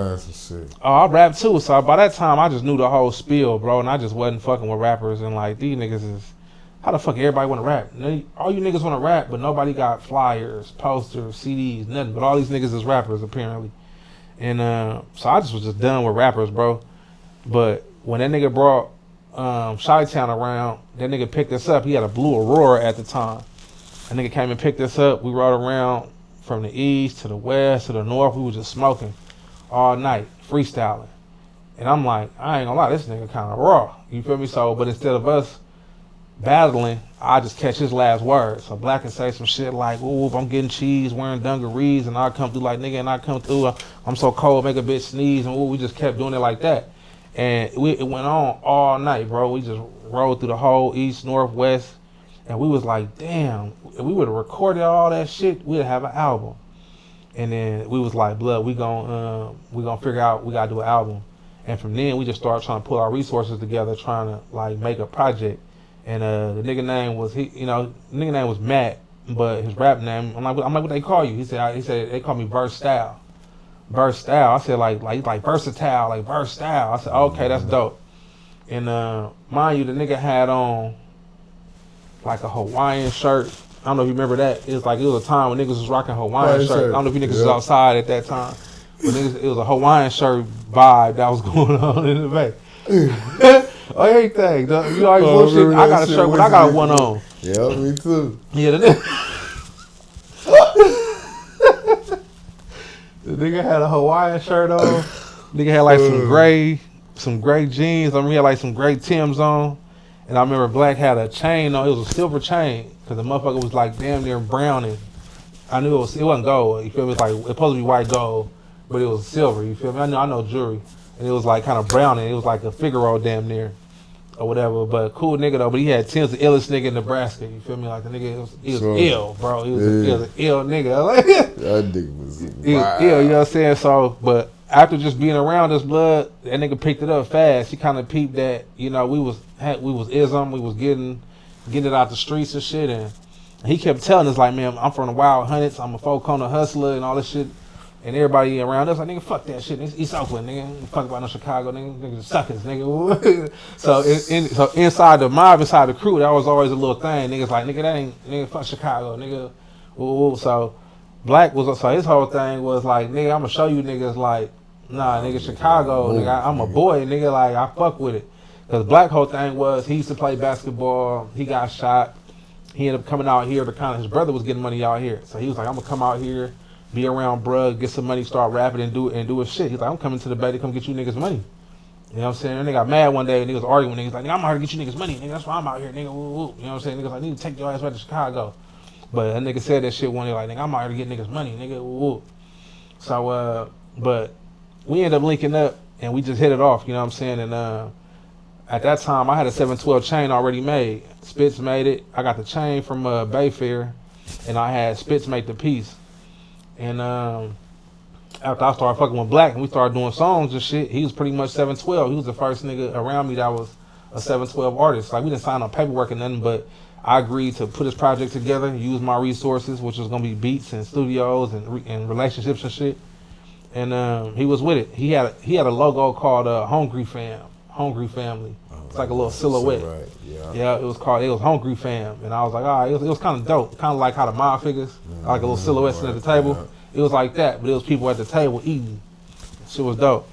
Oh, I rap too. So by that time, I just knew the whole spiel, bro. And I just wasn't fucking with rappers. And like, these niggas is, how the fuck everybody want to rap? All you niggas want to rap, but nobody got flyers, posters, CDs, nothing. But all these niggas is rappers, apparently. And so I was just done with rappers, bro. But when that nigga brought Chi-Town around, that nigga picked us up. He had a blue Aurora at the time. That nigga came and picked us up. We rode around from the east to the west to the north. We was just smoking all night, freestyling. And I'm like, I ain't gonna lie, this nigga kind of raw. You feel me? So, but instead of us battling, I just catch his last word. So Black can say some shit like, ooh, I'm getting cheese, wearing dungarees, and I come through like, nigga, and I come through, I'm so cold, make a bitch sneeze, and ooh, we just kept doing it like that. And it went on all night, bro. We just rode through the whole east, northwest, and we was like, damn, if we would have recorded all that shit, we'd have an album. And then we was like, blood, we gonna figure out, we gotta do an album. And from then, we just started trying to pull our resources together, trying to like make a project. And the nigga name was nigga name was Matt, but his rap name, I'm like, what they call you? He said they call me Versatile. Versatile. I said like versatile, like versatile. I said, okay, that's dope. And mind you, the nigga had on like a Hawaiian shirt. I don't know if you remember that. It was a time when niggas was rocking Hawaiian shirt. I don't know if you niggas was outside at that time. But niggas, it was a Hawaiian shirt vibe that was going on in the back. Everything. You always bullshit. I got a shirt, but I got one on. Yeah, me too. Yeah, the nigga had a Hawaiian shirt on. Nigga had like some gray jeans. I mean, he had like some gray Timbs on. And I remember Black had a chain on. It was a silver chain because the motherfucker was like damn near browning. I knew it wasn't gold. You feel me? It was supposed to be white gold, but it was silver. You feel me? I know jewelry. And it was like kind of browning. It was like a Figaro damn near or whatever. But cool nigga though. But he had Tim's the illest nigga in Nebraska. You feel me? Like the nigga, he was ill, bro. He was an ill nigga. That nigga was ill, you know what I'm saying? So, but after just being around this blood, that nigga picked it up fast. He kind of peeped that, we was ism, we was getting it out the streets and shit. And he kept telling us like, man, I'm from the Wild Hundreds. I'm a 4-corner hustler and all this shit. And everybody around us like, nigga, fuck that shit. It's East Oakland, nigga. Fuck about no Chicago, nigga. Niggas suckers, nigga. So inside the mob, inside the crew, that was always a little thing. Niggas like, nigga, that ain't, nigga, fuck Chicago, nigga. Ooh. So Black was, so his whole thing was like, nigga, I'm gonna show you niggas like, nah, nigga, Chicago, nigga, I'm a boy, nigga, like, I fuck with it. Cause Black whole thing was, he used to play basketball, he got shot. He ended up coming out here to his brother was getting money out here. So he was like, I'm gonna come out here, be around bruh, get some money, start rapping and do his shit. He's like, I'm coming to the Bay to come get you niggas money. You know what I'm saying? And they got mad one day and they was arguing with niggas like, nigga, I'm out here to get you niggas money, nigga, that's why I'm out here, nigga, woo, woo. You know what I'm saying? Niggas like, I need to take your ass back to Chicago. But that nigga said that shit one day like, nigga, I'm out here to get niggas money, nigga, woo, woo. So, but we ended up linking up and we just hit it off, you know what I'm saying? And at that time, I had a 712 chain already made. Spitz made it. I got the chain from Bayfair, and I had Spitz make the piece. And after I started fucking with Black and we started doing songs and shit, he was pretty much 712. He was the first nigga around me that was a 712 artist. Like, we didn't sign on paperwork or nothing, but I agreed to put his project together, use my resources, which was gonna be beats and studios and relationships and shit. And he was with it. He had a logo called Hungry Family. It's like a little silhouette. Right. Yeah, it was Hungry Fam. And I was like, all right, it was kind of dope. Kind of like how the mob figures, like a little silhouette sitting at the table. Yeah. It was like that, but it was people at the table eating. Shit was dope.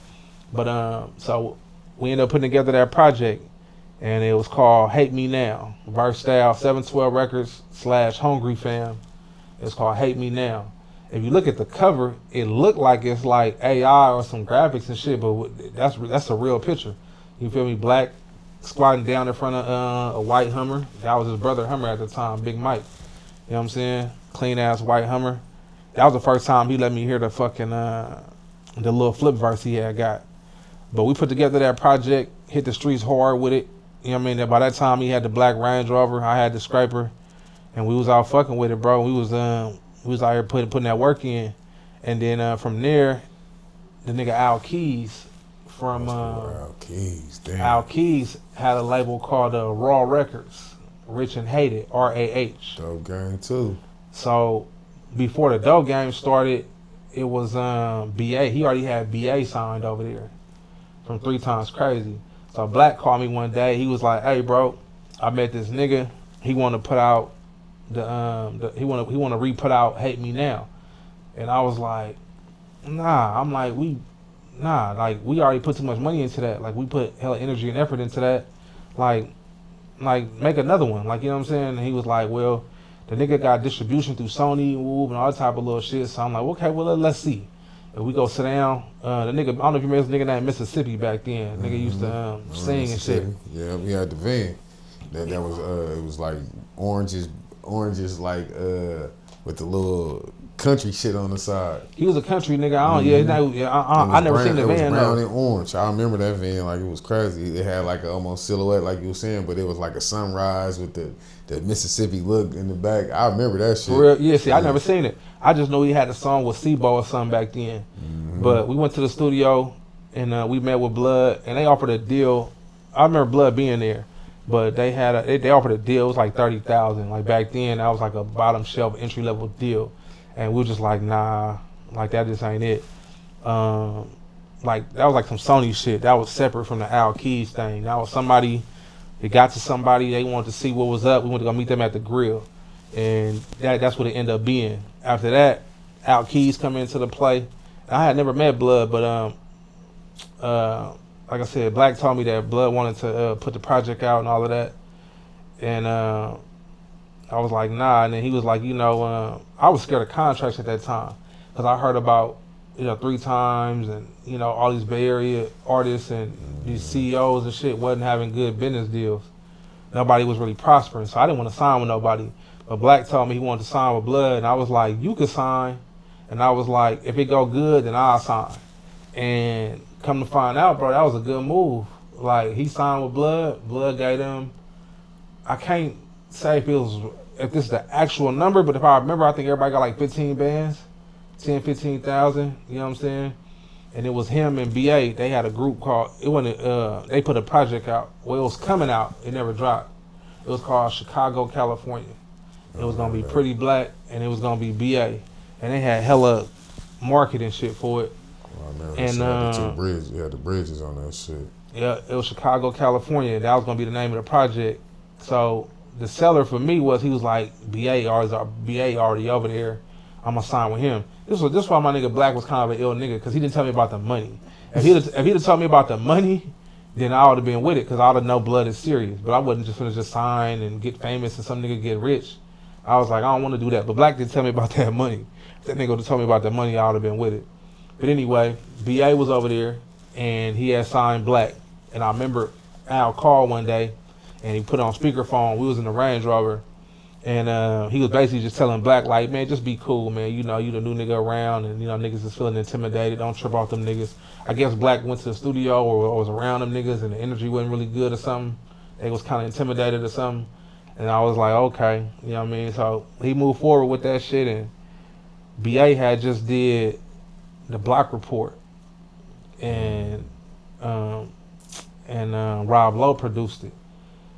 But so we ended up putting together that project, and it was called Hate Me Now. Versatile 712 Records / Hungry Fam. It's called Hate Me Now. If you look at the cover, it looked like it's like AI or some graphics and shit, but that's a real picture. You feel me? Black squatting down in front of a white Hummer. That was his brother Hummer at the time, Big Mike. You know what I'm saying? Clean ass white Hummer. That was the first time he let me hear the fucking the little flip verse he had got. But we put together that project, hit the streets hard with it. You know what I mean? By that time he had the black Range Rover, I had the scraper, and we was out fucking with it, bro. We was out here putting that work in. And then from there, the nigga Al Keys from Al Keys had a label called Raw Records, Rich and Hated, RAH. Dope game too. So before the dope game started, it was B.A. He already had B.A. signed over there from 3 Times Crazy. So Black called me one day. He was like, "Hey, bro, I met this nigga. He want to put out he want to re-put out Hate Me Now." And I was like, "Nah." I'm like, we already put too much money into that. Like, we put hella energy and effort into that. Like make another one. Like, you know what I'm saying? And he was like, "Well, the nigga got distribution through Sony and all that type of little shit." So I'm like, "Okay, well, let's see." We go sit down. The nigga, I don't know if you remember this nigga named Mississippi back then. Nigga used to sing and shit. Yeah, we had the van. That was it was like oranges like with the little country shit on the side. He was a country nigga. I never seen the van. It was brown and orange. I remember that van like it was crazy. It had like a almost silhouette like you were saying, but it was like a sunrise with the Mississippi look in the back. I remember that shit. For real? Yeah, see, I never seen it. I just know he had a song with Sebo or something back then. Mm-hmm. But we went to the studio and we met with Blood and they offered a deal. I remember Blood being there, but they had they offered a deal. It was like $30,000. Like back then, that was like a bottom shelf entry level deal, and we were just like, nah, like that just ain't it. Like that was like some Sony shit. That was separate from the Al Keys thing. That was somebody. It got to somebody. They wanted to see what was up. We went to go meet them at the grill, and that's what it ended up being. After that, Al Keys come into the play. I had never met Blood, but like I said, Black told me that Blood wanted to put the project out and all of that, and I was like, nah. And then he was like, I was scared of contracts at that time because I heard about 3 times and all these Bay Area artists and these CEOs and shit wasn't having good business deals. Nobody was really prospering, so I didn't want to sign with nobody. But Black told me he wanted to sign with Blood, and I was like, you could sign. And I was like, if it go good, then I'll sign. And come to find out, bro, that was a good move. Like, he signed with Blood. Blood gave him, I can't say if this is the actual number, but if I remember, I think everybody got like 15 bands, 10, 15,000, you know what I'm saying? And it was him and B.A. They had a group called, they put a project out. Well, it was coming out. It never dropped. It was called Chicago, California. It was going to be Pretty Black, and it was going to be B.A. And they had hella marketing shit for it. I remember and you had the bridges on that shit. Yeah, it was Chicago, California. That was going to be the name of the project. So the seller for me he was like, B.A. already over there. I'm going to sign with him. This is why my nigga Black was kind of an ill nigga, because he didn't tell me about the money. If he'd have told me about the money, then I would have been with it, because I would have known Blood is serious. But I wasn't just finna just sign and get famous and some nigga get rich. I was like, I don't want to do that. But Black didn't tell me about that money. If that nigga would have told me about that money, I would have been with it. But anyway, B.A. was over there, and he had signed Black. And I remember Al called one day, and he put on speakerphone. We was in the Range Rover, and he was basically just telling Black, like, man, just be cool, man. You the new nigga around, and, niggas is feeling intimidated. Don't trip off them niggas. I guess Black went to the studio or was around them niggas, and the energy wasn't really good or something. They was kind of intimidated or something. And I was like, okay, you know what I mean? So he moved forward with that shit, and B.A. had just did the Block Report, and Rob Lowe produced it.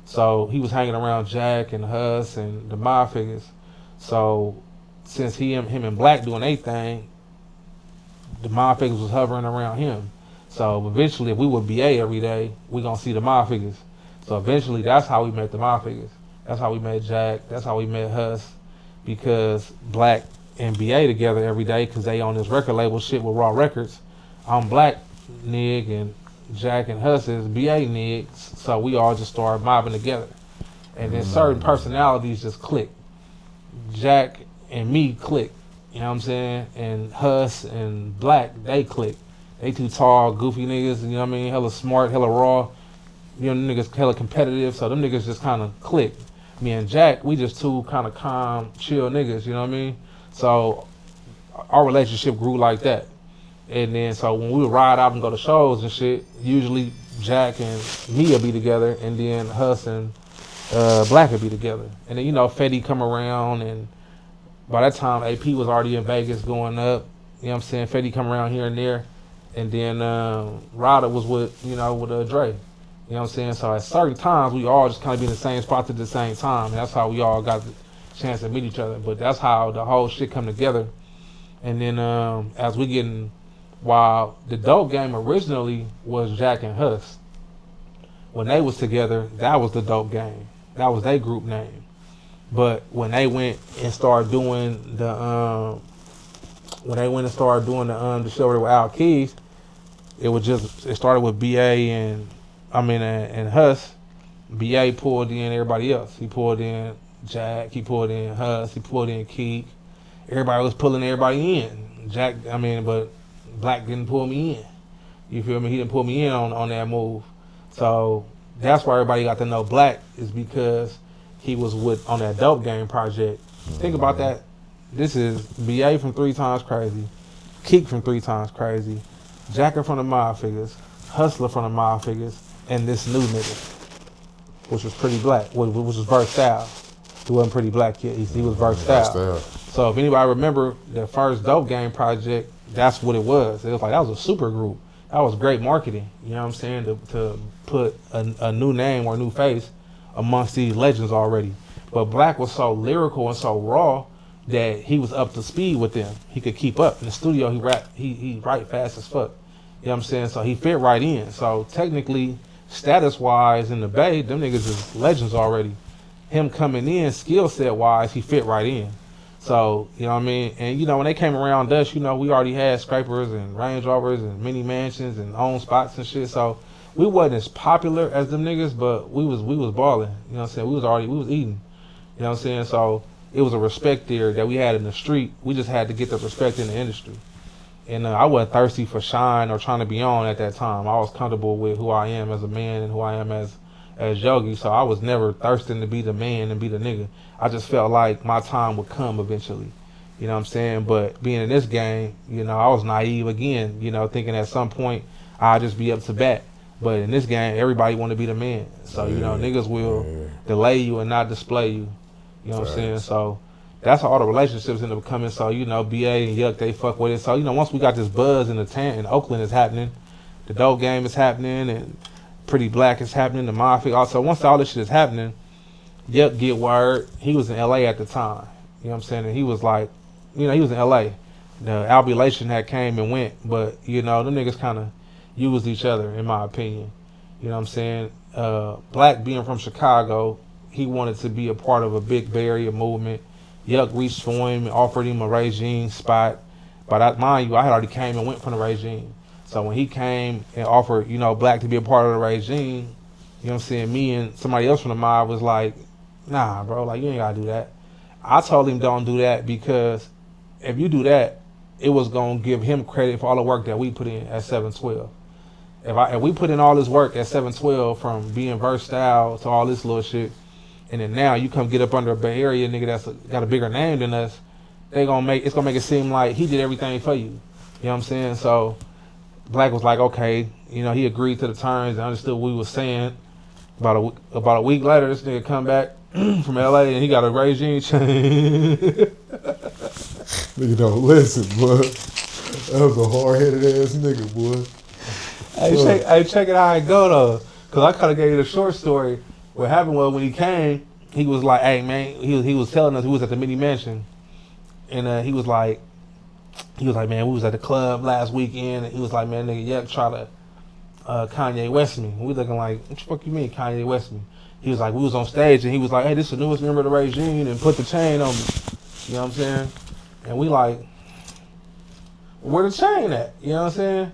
So he was hanging around Jack and Hus and the Mob Figaz. So since him and Black doing their thing, the Mob Figaz was hovering around him. So eventually, if we would B.A. every day, we gonna see the Mob Figaz. So eventually, that's how we met the Mob Figaz. That's how we met Jack. That's how we met Hus, because Black and B.A. together every day, because they on this record label shit with Raw Records. I'm Black nig, and Jack and Hus is B.A. nigs, so we all just started mobbing together. And then certain personalities just click. Jack and me click, you know what I'm saying? And Hus and Black, they click. They two tall, goofy niggas, you know what I mean? Hella smart, hella raw. Niggas hella competitive, so them niggas just kind of click. Me and Jack, we just two kind of calm, chill niggas, you know what I mean? So our relationship grew like that. And then so when we would ride out and go to shows and shit, usually Jack and me would be together, and then Hus and Black would be together. And then Fetty come around, and by that time AP was already in Vegas going up, you know what I'm saying? Fetty come around here and there, and then Rydah was with Dre. You know what I'm saying? So at certain times, we all just kind of be in the same spot at the same time. And that's how we all got the chance to meet each other. But that's how the whole shit come together. And then as we getting, while the Dope Game originally was Jack and Hus, when they was together, that was the Dope Game. That was their group name. But when they went and started doing the the show with Al Keys, it started with B.A. and Hus. B.A. pulled in everybody else. He pulled in Jack, he pulled in Hus, he pulled in Keek. Everybody was pulling everybody in. Jack, but Black didn't pull me in. You feel me? He didn't pull me in on that move. So that's why everybody got to know Black, is because he was on that Dope Game project. Think about that. This is W.Y.A.U from 3 Times Crazy, Keek from 3 Times Crazy, Jacka from the Mob Figaz, Husalah from the Mob Figaz, and this new nigga, which was pretty black, which was versatile. He wasn't pretty black yet. He was versatile. So if anybody remember the first Dope Game project, that's what it was. It was like, that was a super group. That was great marketing. You know what I'm saying? To put a new name or a new face amongst these legends already. But Black was so lyrical and so raw that he was up to speed with them. He could keep up. In the studio, he write fast as fuck. You know what I'm saying? So he fit right in. So technically, status-wise in the Bay, them niggas is legends already. Him coming in, skill set-wise, he fit right in. So, you know what I mean? And, you know, when they came around us, you know, we already had scrapers and Range Rovers and mini mansions and own spots and shit. So we wasn't as popular as them niggas, but we was balling. You know what I'm saying? We was eating. You know what I'm saying? So it was a respect there that we had in the street. We just had to get the respect in the industry. And I wasn't thirsty for shine or trying to be on at that time. I was comfortable with who I am as a man and who I am as Yogi. So I was never thirsting to be the man and be the nigga. I just felt like my time would come eventually. You know what I'm saying? But being in this game, you know, I was naive again, you know, thinking at some point I'll just be up to bat. But in this game, everybody want to be the man. So, you know, niggas will delay you and not display you. You know what I'm saying? So that's how all the relationships end up coming. So, you know, B.A. and Yuck, they fuck with it. So, you know, once we got this buzz in the tent, and Oakland is happening, the Dope Game is happening, and Pretty Black is happening, the Mafia. Also, once all this shit is happening, Yuck get word. He was in L.A. at the time. You know what I'm saying? And he was like, you know, he was in L.A. The albulation had came and went, but, you know, them niggas kind of used each other, in my opinion. You know what I'm saying? Black being from Chicago, he wanted to be a part of a big Bay Area movement. Yuck reached for him and offered him a Regime spot. But mind you, I had already came and went from the Regime. So when he came and offered, you know, Black to be a part of the Regime, you know what I'm saying, me and somebody else from the mob was like, nah, bro, like, you ain't gotta do that. I told him don't do that because if you do that, it was gonna give him credit for all the work that we put in at 712. If we put in all this work at 712, from being versatile to all this little shit, and then now you come get up under a Bay Area nigga that's got a bigger name than us, it's gonna make it seem like he did everything for you. You know what I'm saying? So Black was like, okay, you know, he agreed to the terms and understood what we was saying. About a week later, this nigga come back from LA and he got a Regime change. Nigga don't listen, boy. That was a hard-headed ass nigga, boy. Hey, check it how it go though, cause I kind of gave you the short story. What happened was when he came, he was like, "Hey man," he was telling us we was at the mini mansion, and he was like, "Man, we was at the club last weekend." And he was like, "Man, nigga, Yep try to Kanye West me." We looking like, "What the fuck you mean Kanye West me?" He was like, "We was on stage and he was like, hey, this is the newest member of the Regime and put the chain on me." You know what I'm saying? And we like, where the chain at? You know what I'm saying?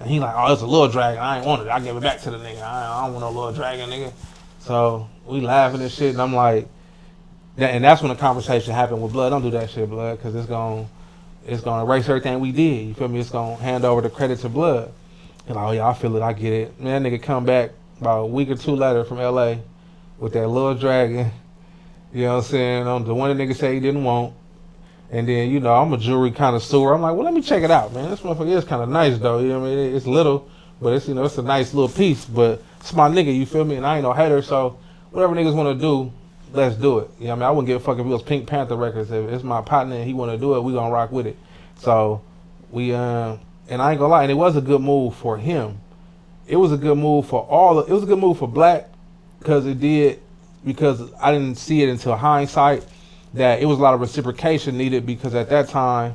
And he like, oh, it's a little dragon. I ain't want it. I give it back to the nigga. I don't want no little dragon, nigga. So we laughing and shit, and I'm like, and that's when the conversation happened with Blood. Don't do that shit, Blood, because it's gonna erase everything we did. You feel me? It's gonna hand over the credit to Blood. And like, oh yeah, I feel it. I get it. Man, that nigga come back about a week or two later from LA with that little dragon. You know what I'm saying? On the one the nigga say he didn't want. And then, you know, I'm a jewelry connoisseur. I'm like, well, let me check it out, man. This motherfucker is kind of nice, though. You know what I mean? It's little, but it's, you know, it's a nice little piece. But it's my nigga, you feel me? And I ain't no hater, so whatever niggas want to do, let's do it. You know what I mean? I wouldn't give a fuck if it was Pink Panther Records. If it's my partner and he want to do it, we gonna rock with it. So we, and I ain't gonna lie, and it was a good move for him. It was a good move for it was a good move for Black because I didn't see it until hindsight that it was a lot of reciprocation needed, because at that time,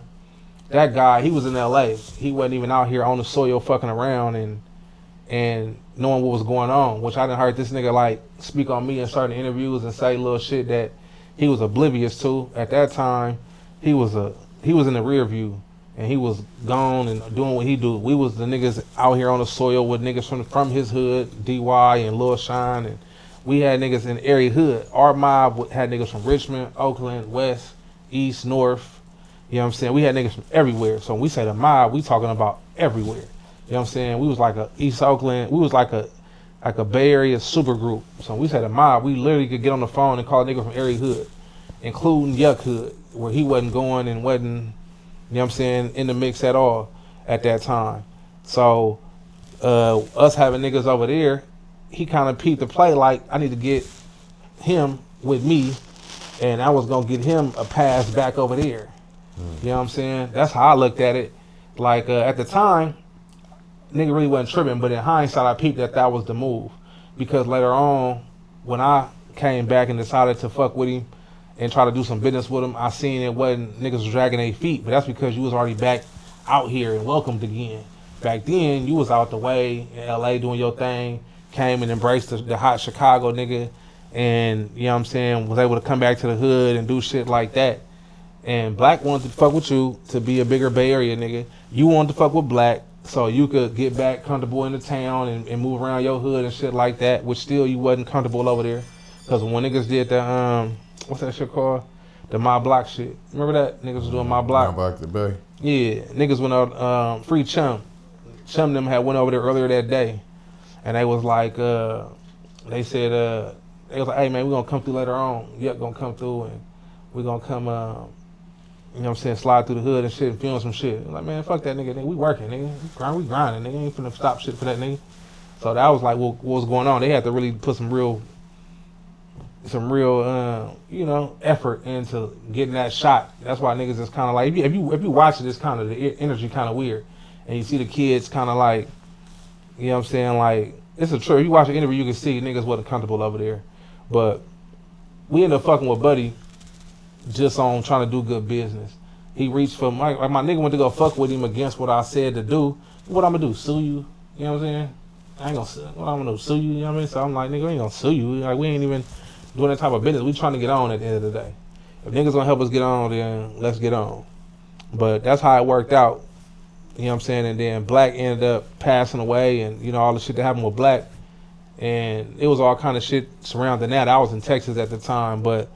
that guy, he was in LA. He wasn't even out here on the soil fucking around and knowing what was going on, which I done heard this nigga like speak on me in certain interviews and say little shit that he was oblivious to. At that time, he was in the rear view and he was gone and doing what he do. We was the niggas out here on the soil with niggas from his hood, D.Y and Lil Shine, and we had niggas in area hood. Our mob had niggas from Richmond, Oakland, West, East, North. You know what I'm saying? We had niggas from everywhere. So when we say the mob, we talking about everywhere. You know what I'm saying? We was like a East Oakland, we was like a Bay Area super group. So when we say the mob, we literally could get on the phone and call a nigga from every hood, including Yuck Hood, where he wasn't going and wasn't, you know what I'm saying, in the mix at all at that time. So us having niggas over there, he kind of peeped the play like, I need to get him with me, and I was gonna get him a pass back over there. You know what I'm saying? That's how I looked at it. Like at the time, nigga really wasn't tripping, but in hindsight, I peeped that was the move, because later on, when I came back and decided to fuck with him and try to do some business with him, I seen it wasn't niggas was dragging their feet, but that's because you was already back out here and welcomed again. Back then, you was out the way in LA doing your thing, came and embraced the hot Chicago nigga, and you know what I'm saying, was able to come back to the hood and do shit like that. And Black wanted to fuck with you to be a bigger Bay Area nigga. You wanted to fuck with Black so you could get back comfortable in the town and move around your hood and shit like that, which still you wasn't comfortable over there. Because when niggas did the, what's that shit called? The My Block shit. Remember that? Niggas was doing My Block. My Block the Bay. Yeah. Niggas went out, Free Chum. Chum them had went over there earlier that day. And they was like, they said, they was like, hey man, we gonna come through later on. Yuck gonna come through and we gonna come, you know what I'm saying, slide through the hood and shit and film some shit. I'm like, man, fuck that nigga. We working, nigga. We grinding, nigga. Ain't finna stop shit for that nigga. So that was like what was going on. They had to really put some real, you know, effort into getting that shot. That's why niggas is kind of like, if you watch it, it's kind of, the energy kind of weird. And you see the kids kind of like, you know what I'm saying, like, it's a trip. If you watch the interview, you can see niggas wasn't comfortable over there. But we ended up fucking with Buddy just on trying to do good business. He reached for my nigga went to go fuck with him against what I said to do. What I'm gonna do? Sue you? You know what I'm saying? I ain't gonna sue. What I'm gonna do? Sue you? You know what I mean? So I'm like, nigga, we ain't gonna sue you. Like, we ain't even doing that type of business. We trying to get on at the end of the day. If niggas gonna help us get on, then let's get on. But that's how it worked out. You know what I'm saying? And then Black ended up passing away, and you know all the shit that happened with Black, and it was all kind of shit surrounding that. I was in Texas at the time, but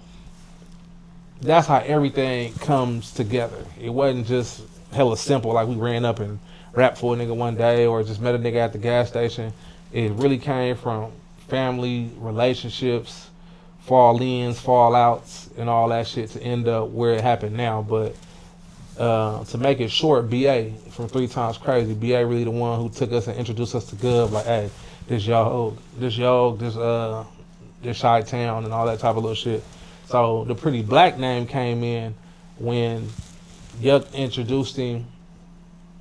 that's how everything comes together. It wasn't just hella simple, like we ran up and rapped for a nigga one day or just met a nigga at the gas station. It really came from family, relationships, fall-ins, fall-outs, and all that shit to end up where it happened now. But to make it short, B.A. from 3 Times Crazy, B.A. really the one who took us and introduced us to Gov, like, hey, this Chi-Town and all that type of little shit. So the Pretty Black name came in when Yuck introduced him.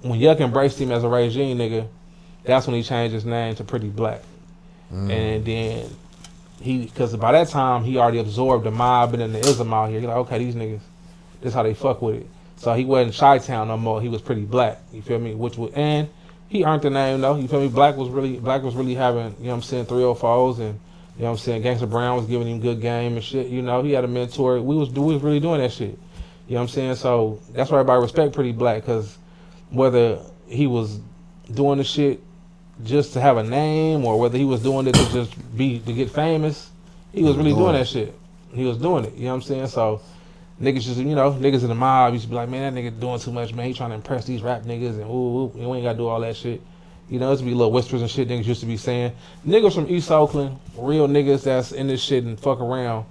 When Yuck embraced him as a regime nigga, that's when he changed his name to Pretty Black. And then because by that time he already absorbed the mob and then the ism out here. He's like, okay, these niggas, this is how they fuck with it. So he wasn't Chi-Town no more. He was Pretty Black. You feel me? And he earned the name though. You feel me? Black was really having, you know what I'm saying, 304s, and you know what I'm saying, Gangsta Brown was giving him good game and shit. You know, he had a mentor. We was really doing that shit. You know what I'm saying? So that's why everybody respect Pretty Black, because whether he was doing the shit just to have a name or whether he was doing it to get famous, he was really doing that shit. He was doing it. You know what I'm saying? So niggas just, you know, niggas in the mob used to be like, man, that nigga doing too much, man. He trying to impress these rap niggas and ooh, we ain't gotta do all that shit. You know, it's be little whispers and shit niggas used to be saying. Niggas from East Oakland, real niggas that's in this shit and fuck around,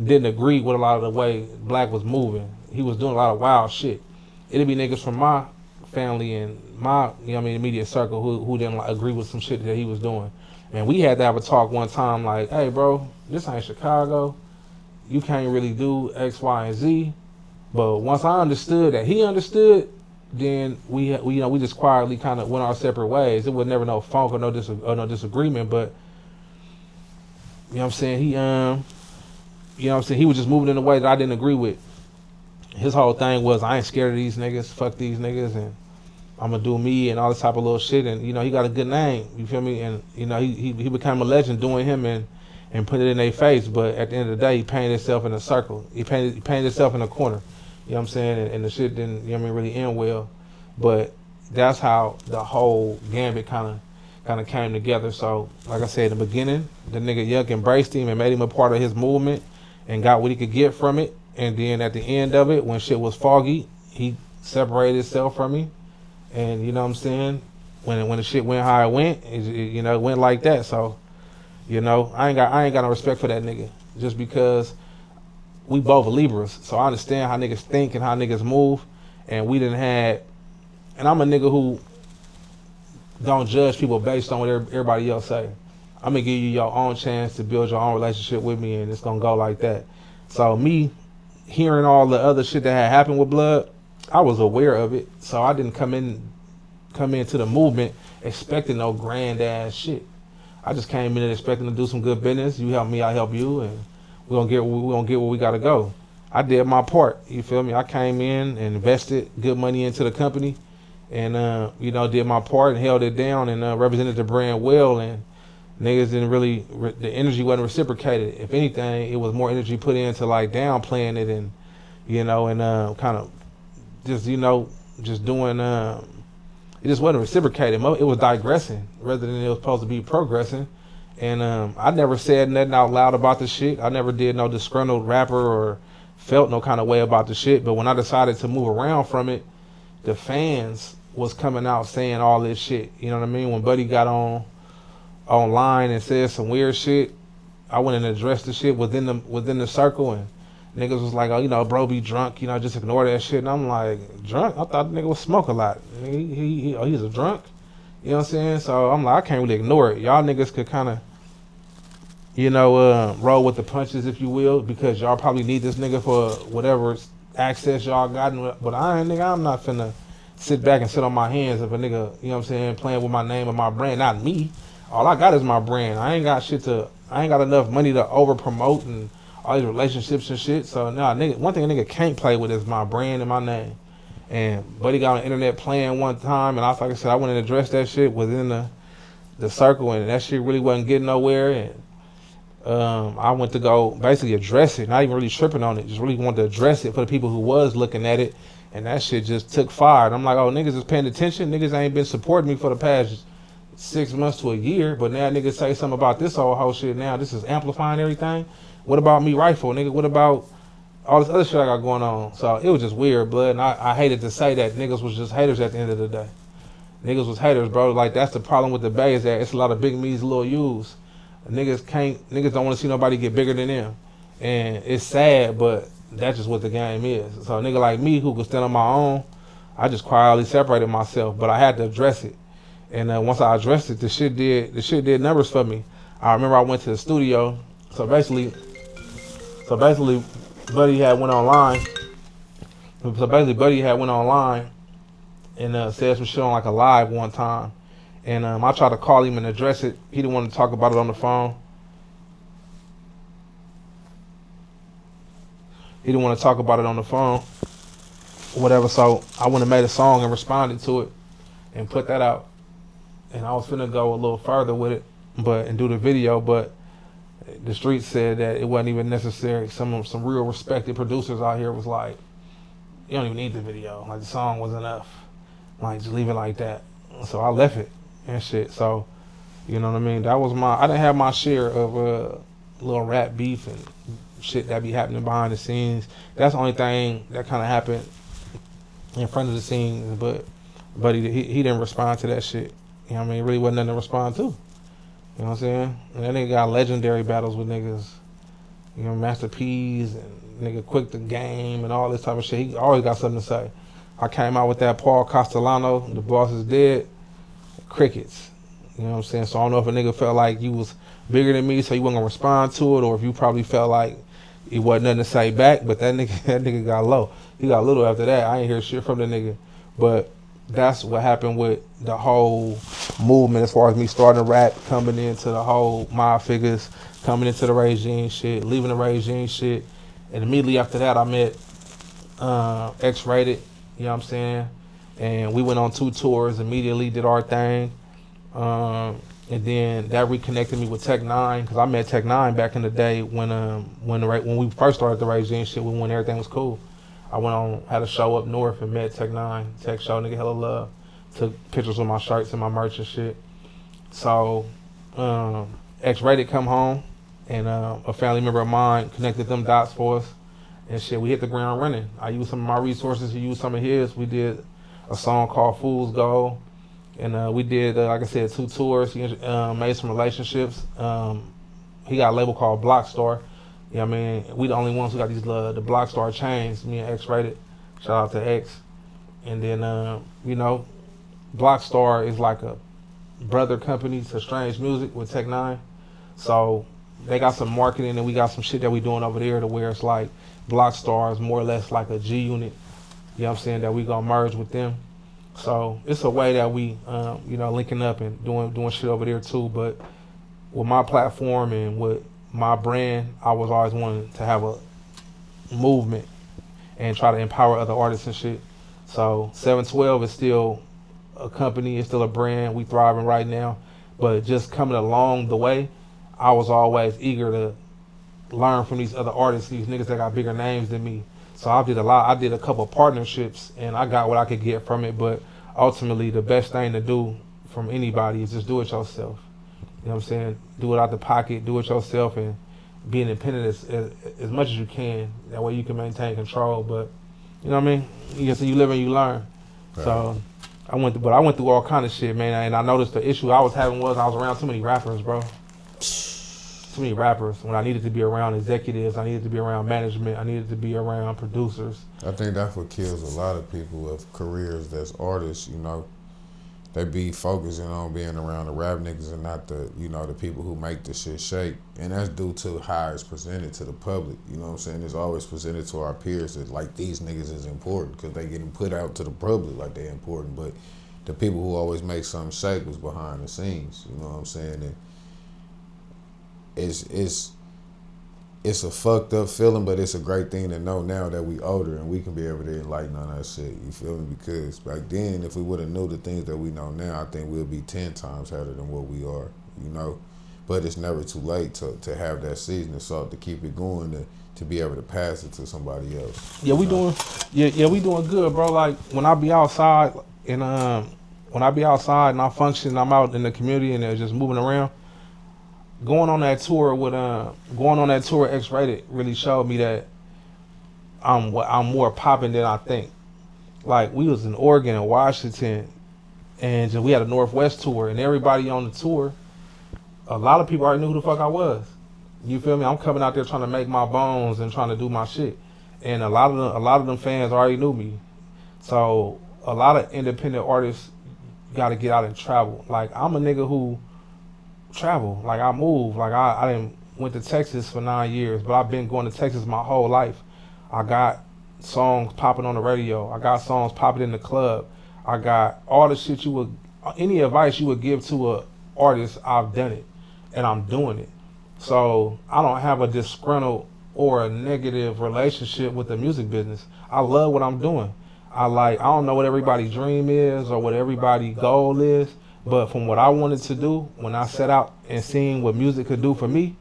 didn't agree with a lot of the way Black was moving. He was doing a lot of wild shit. It'd be niggas from my family and my, you know what I mean, immediate circle who didn't like, agree with some shit that he was doing. And we had to have a talk one time like, hey bro, this ain't Chicago. You can't really do X, Y, and Z. But once I understood that he understood, then we just quietly kind of went our separate ways. It was never no funk or no disagreement, but you know what I'm saying, he you know what I'm saying, he was just moving in a way that I didn't agree with. His whole thing was, I ain't scared of these niggas, fuck these niggas, and I'm gonna do me and all this type of little shit. And you know, he got a good name, you feel me? And you know, he became a legend doing him and put it in their face. But at the end of the day, he painted himself in a circle. He painted himself in a corner. You know what I'm saying? And the shit didn't, you know what I mean, really end well. But that's how the whole gambit kind of came together. So, like I said in the beginning, the nigga Yuck embraced him and made him a part of his movement and got what he could get from it. And then at the end of it, when shit was foggy, he separated himself from me, and you know what I'm saying. When the shit went how it went, it went like that. So, I ain't got no respect for that nigga just because we both Libras. So I understand how niggas think and how niggas move, and we didn't had. And I'm a nigga who don't judge people based on what everybody else say. I'm gonna give you your own chance to build your own relationship with me, and it's gonna go like that. So me hearing all the other shit that had happened with Blood, I was aware of it. So I didn't come into the movement expecting no grand ass shit. I just came in expecting to do some good business. You help me, I help you, and we're gonna get where we gotta go. I did my part. You feel me? I came in and invested good money into the company, and did my part and held it down and represented the brand well. And niggas didn't really, the energy wasn't reciprocated. If anything, it was more energy put into like downplaying it and kind of just doing. It just wasn't reciprocated. It was digressing rather than it was supposed to be progressing. And I never said nothing out loud about the shit. I never did no disgruntled rapper or felt no kind of way about the shit. But when I decided to move around from it, the fans was coming out saying all this shit. You know what I mean? When Buddy got online and said some weird shit, I went and addressed the shit within the circle, and niggas was like, oh, bro be drunk, just ignore that shit. And I'm like, drunk? I thought the nigga was smoke a lot. He's a drunk? You know what I'm saying? So I'm like, I can't really ignore it. Y'all niggas could kind of, roll with the punches, if you will, because y'all probably need this nigga for whatever access y'all got. But I'm not finna sit back and sit on my hands if a nigga, playing with my name and my brand. Not me. All I got is my brand. I ain't got enough money to over promote and all these relationships and shit. So one thing a nigga can't play with is my brand and my name. And Buddy got on the internet playing one time, and like I said, I went and addressed that shit within the circle, and that shit really wasn't getting nowhere. And I went to go basically address it, not even really tripping on it, just really wanted to address it for the people who was looking at it, and that shit just took fire. And I'm like, oh, niggas is paying attention. Niggas ain't been supporting me for the past 6 months to a year, but now niggas say something about this whole shit. Now this is amplifying everything. What about me, Rifle, nigga? What about all this other shit I got going on? So it was just weird, blood. And I hated to say that niggas was just haters at the end of the day. Niggas was haters, bro. Like, that's the problem with the Bay, is that it's a lot of big me's, little U's. Niggas don't want to see nobody get bigger than them. And it's sad, but that's just what the game is. So a nigga like me who could stand on my own, I just quietly separated myself, but I had to address it. And once I addressed it, the shit did numbers for me. I remember I went to the studio. So basically, Buddy had went online. And said some shit on like a live one time. And I tried to call him and address it. He didn't want to talk about it on the phone. Whatever. So I went and made a song and responded to it and put that out. And I was finna go a little further with it, and do the video, but the streets said that it wasn't even necessary. Some real respected producers out here was like, you don't even need the video. Like, the song was enough. Like, just leave it like that. So I left it and shit. So, you know what I mean? I didn't have my share of little rap beef and shit that be happening behind the scenes. That's the only thing that kind of happened in front of the scenes, but he didn't respond to that shit. You know what I mean? It really wasn't nothing to respond to. You know what I'm saying? And that nigga got legendary battles with niggas. Master P's and nigga Quick the Game and all this type of shit. He always got something to say. I came out with that Paul Castellano, The Boss Is Dead, crickets. You know what I'm saying? So I don't know if a nigga felt like you was bigger than me, so you wasn't gonna respond to it, or if you probably felt like it wasn't nothing to say back. But that nigga got low. He got little after that. I ain't hear shit from the nigga. But that's what happened with the whole movement as far as me starting to rap, coming into the whole mob figures, coming into the Regime shit, leaving the Regime shit. And immediately after that, I met X-Rated, you know what I'm saying? And we went on 2 tours, immediately did our thing. And then that reconnected me with Tech 9, because I met Tech 9 back in the day when we first started the Regime shit, when everything was cool. I went on, had a show up north and met Tech 9. Tech showed nigga hella love. Took pictures with my shirts and my merch and shit. So, X-Rated come home, and a family member of mine connected them dots for us. and shit. We hit the ground running. I used some of my resources. He used some of his. We did a song called Fool's Gold. And we did, like I said, 2 tours. He made some relationships. He got a label called Blockstar. You know what I mean? We the only ones who got these the Blockstar chains. Me and X Rated. Shout out to X. And then, you know, Blockstar is like a brother company to Strange Music with Tech Nine. So they got some marketing, and we got some shit that we doing over there to where it's like Blockstar is more or less like a G unit. You know what I'm saying? That we gonna merge with them. So it's a way that we, you know, linking up and doing shit over there too. But with my platform and with my brand, I was always wanting to have a movement and try to empower other artists and shit. So 712 is still a company, it's still a brand. We thriving right now. But just coming along the way, I was always eager to learn from these other artists, these niggas that got bigger names than me. So I did a lot. I did a couple of partnerships, and I got what I could get from it. But ultimately, the best thing to do from anybody is just do it yourself. You know what I'm saying? Do it out the pocket, do it yourself, and be independent as much as you can. That way you can maintain control. But you know what I mean? You live and you learn. Right. So I went through all kind of shit, man. And I noticed the issue I was having was I was around too many rappers, bro. Too many rappers. When I needed to be around executives, I needed to be around management, I needed to be around producers. I think that's what kills a lot of people with careers that's artists, you know. They be focusing on being around the rap niggas and not the, you know, the people who make the shit shake. And that's due to how it's presented to the public. You know what I'm saying? It's always presented to our peers that like these niggas is important because they getting put out to the public like they important. But the people who always make something shake was behind the scenes. You know what I'm saying? And it's a fucked up feeling, but it's a great thing to know now that we older and we can be able to enlighten on that shit. You feel me? Because back then, if we would have knew the things that we know now, I think we'll be 10 times harder than what we are, you know? But it's never too late to have that seasoning salt to keep it going, to be able to pass it to somebody else. Yeah, we doing good, bro. Like when I be outside and I function, I'm out in the community and they're just moving around. Going on that tour X Rated really showed me that I'm more popping than I think. Like we was in Oregon and Washington, and we had a Northwest tour, and everybody on the tour, a lot of people already knew who the fuck I was. You feel me? I'm coming out there trying to make my bones and trying to do my shit, and a lot of them fans already knew me. So a lot of independent artists got to get out and travel. Like I'm a nigga who travel. Like I move. Like I didn't went to Texas for 9 years, but I've been going to Texas my whole life. I got songs popping on the radio. I got songs popping in the club. I got all the shit any advice you would give to a artist, I've done it, and I'm doing it. So I don't have a disgruntled or a negative relationship with the music business. I love what I'm doing. I don't know what everybody's dream is or what everybody's goal is, but from what I wanted to do, when I set out and seeing what music could do for me,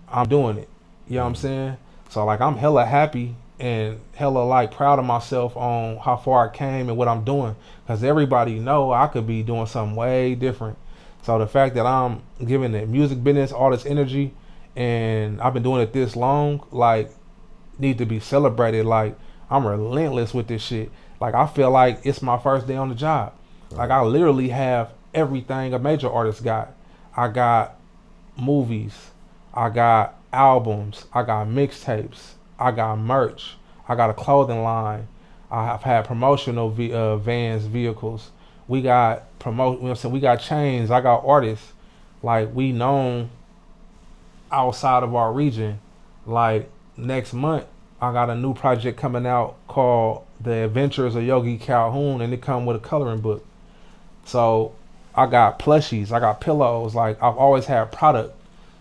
I'm doing it. You know what I'm saying? So like I'm hella happy and hella like proud of myself on how far I came and what I'm doing. Cause everybody know I could be doing something way different. So the fact that I'm giving the music business all this energy and I've been doing it this long, like need to be celebrated. Like I'm relentless with this shit. Like I feel like it's my first day on the job. Like I literally have everything a major artist got. I got movies, I got albums, I got mixtapes, I got merch, I got a clothing line, I've had promotional vehicles. We got we got chains, I got artists. Like we known outside of our region. Like next month I got a new project coming out called The Adventures of Yogi Calhoun, and it come with a coloring book. So I got plushies, I got pillows, like I've always had product.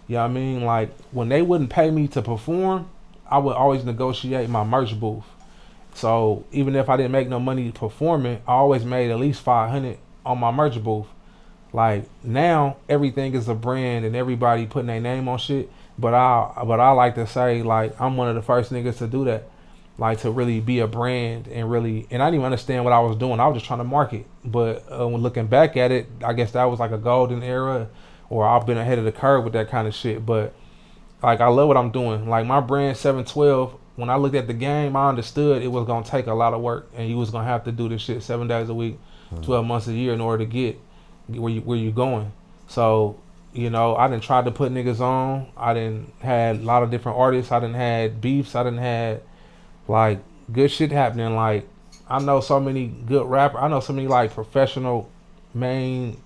You know what I mean? Like when they wouldn't pay me to perform, I would always negotiate my merch booth. So even if I didn't make no money performing, I always made at least $500 on my merch booth. Like now everything is a brand and everybody putting their name on shit. But I like to say like I'm one of the first niggas to do that. Like to really be a brand and I didn't even understand what I was doing. I was just trying to market. But when looking back at it, I guess that was like a golden era, or I've been ahead of the curve with that kind of shit. But like I love what I'm doing. Like my brand 712 when I looked at the game, I understood it was gonna take a lot of work, and you was gonna have to do this shit 7 days a week, 12 months a year in order to get where you going. So, you know, I didn't try to put niggas on. I didn't had a lot of different artists. I didn't had beefs. I didn't had like good shit happening. Like I know so many good rappers. I know so many like professional main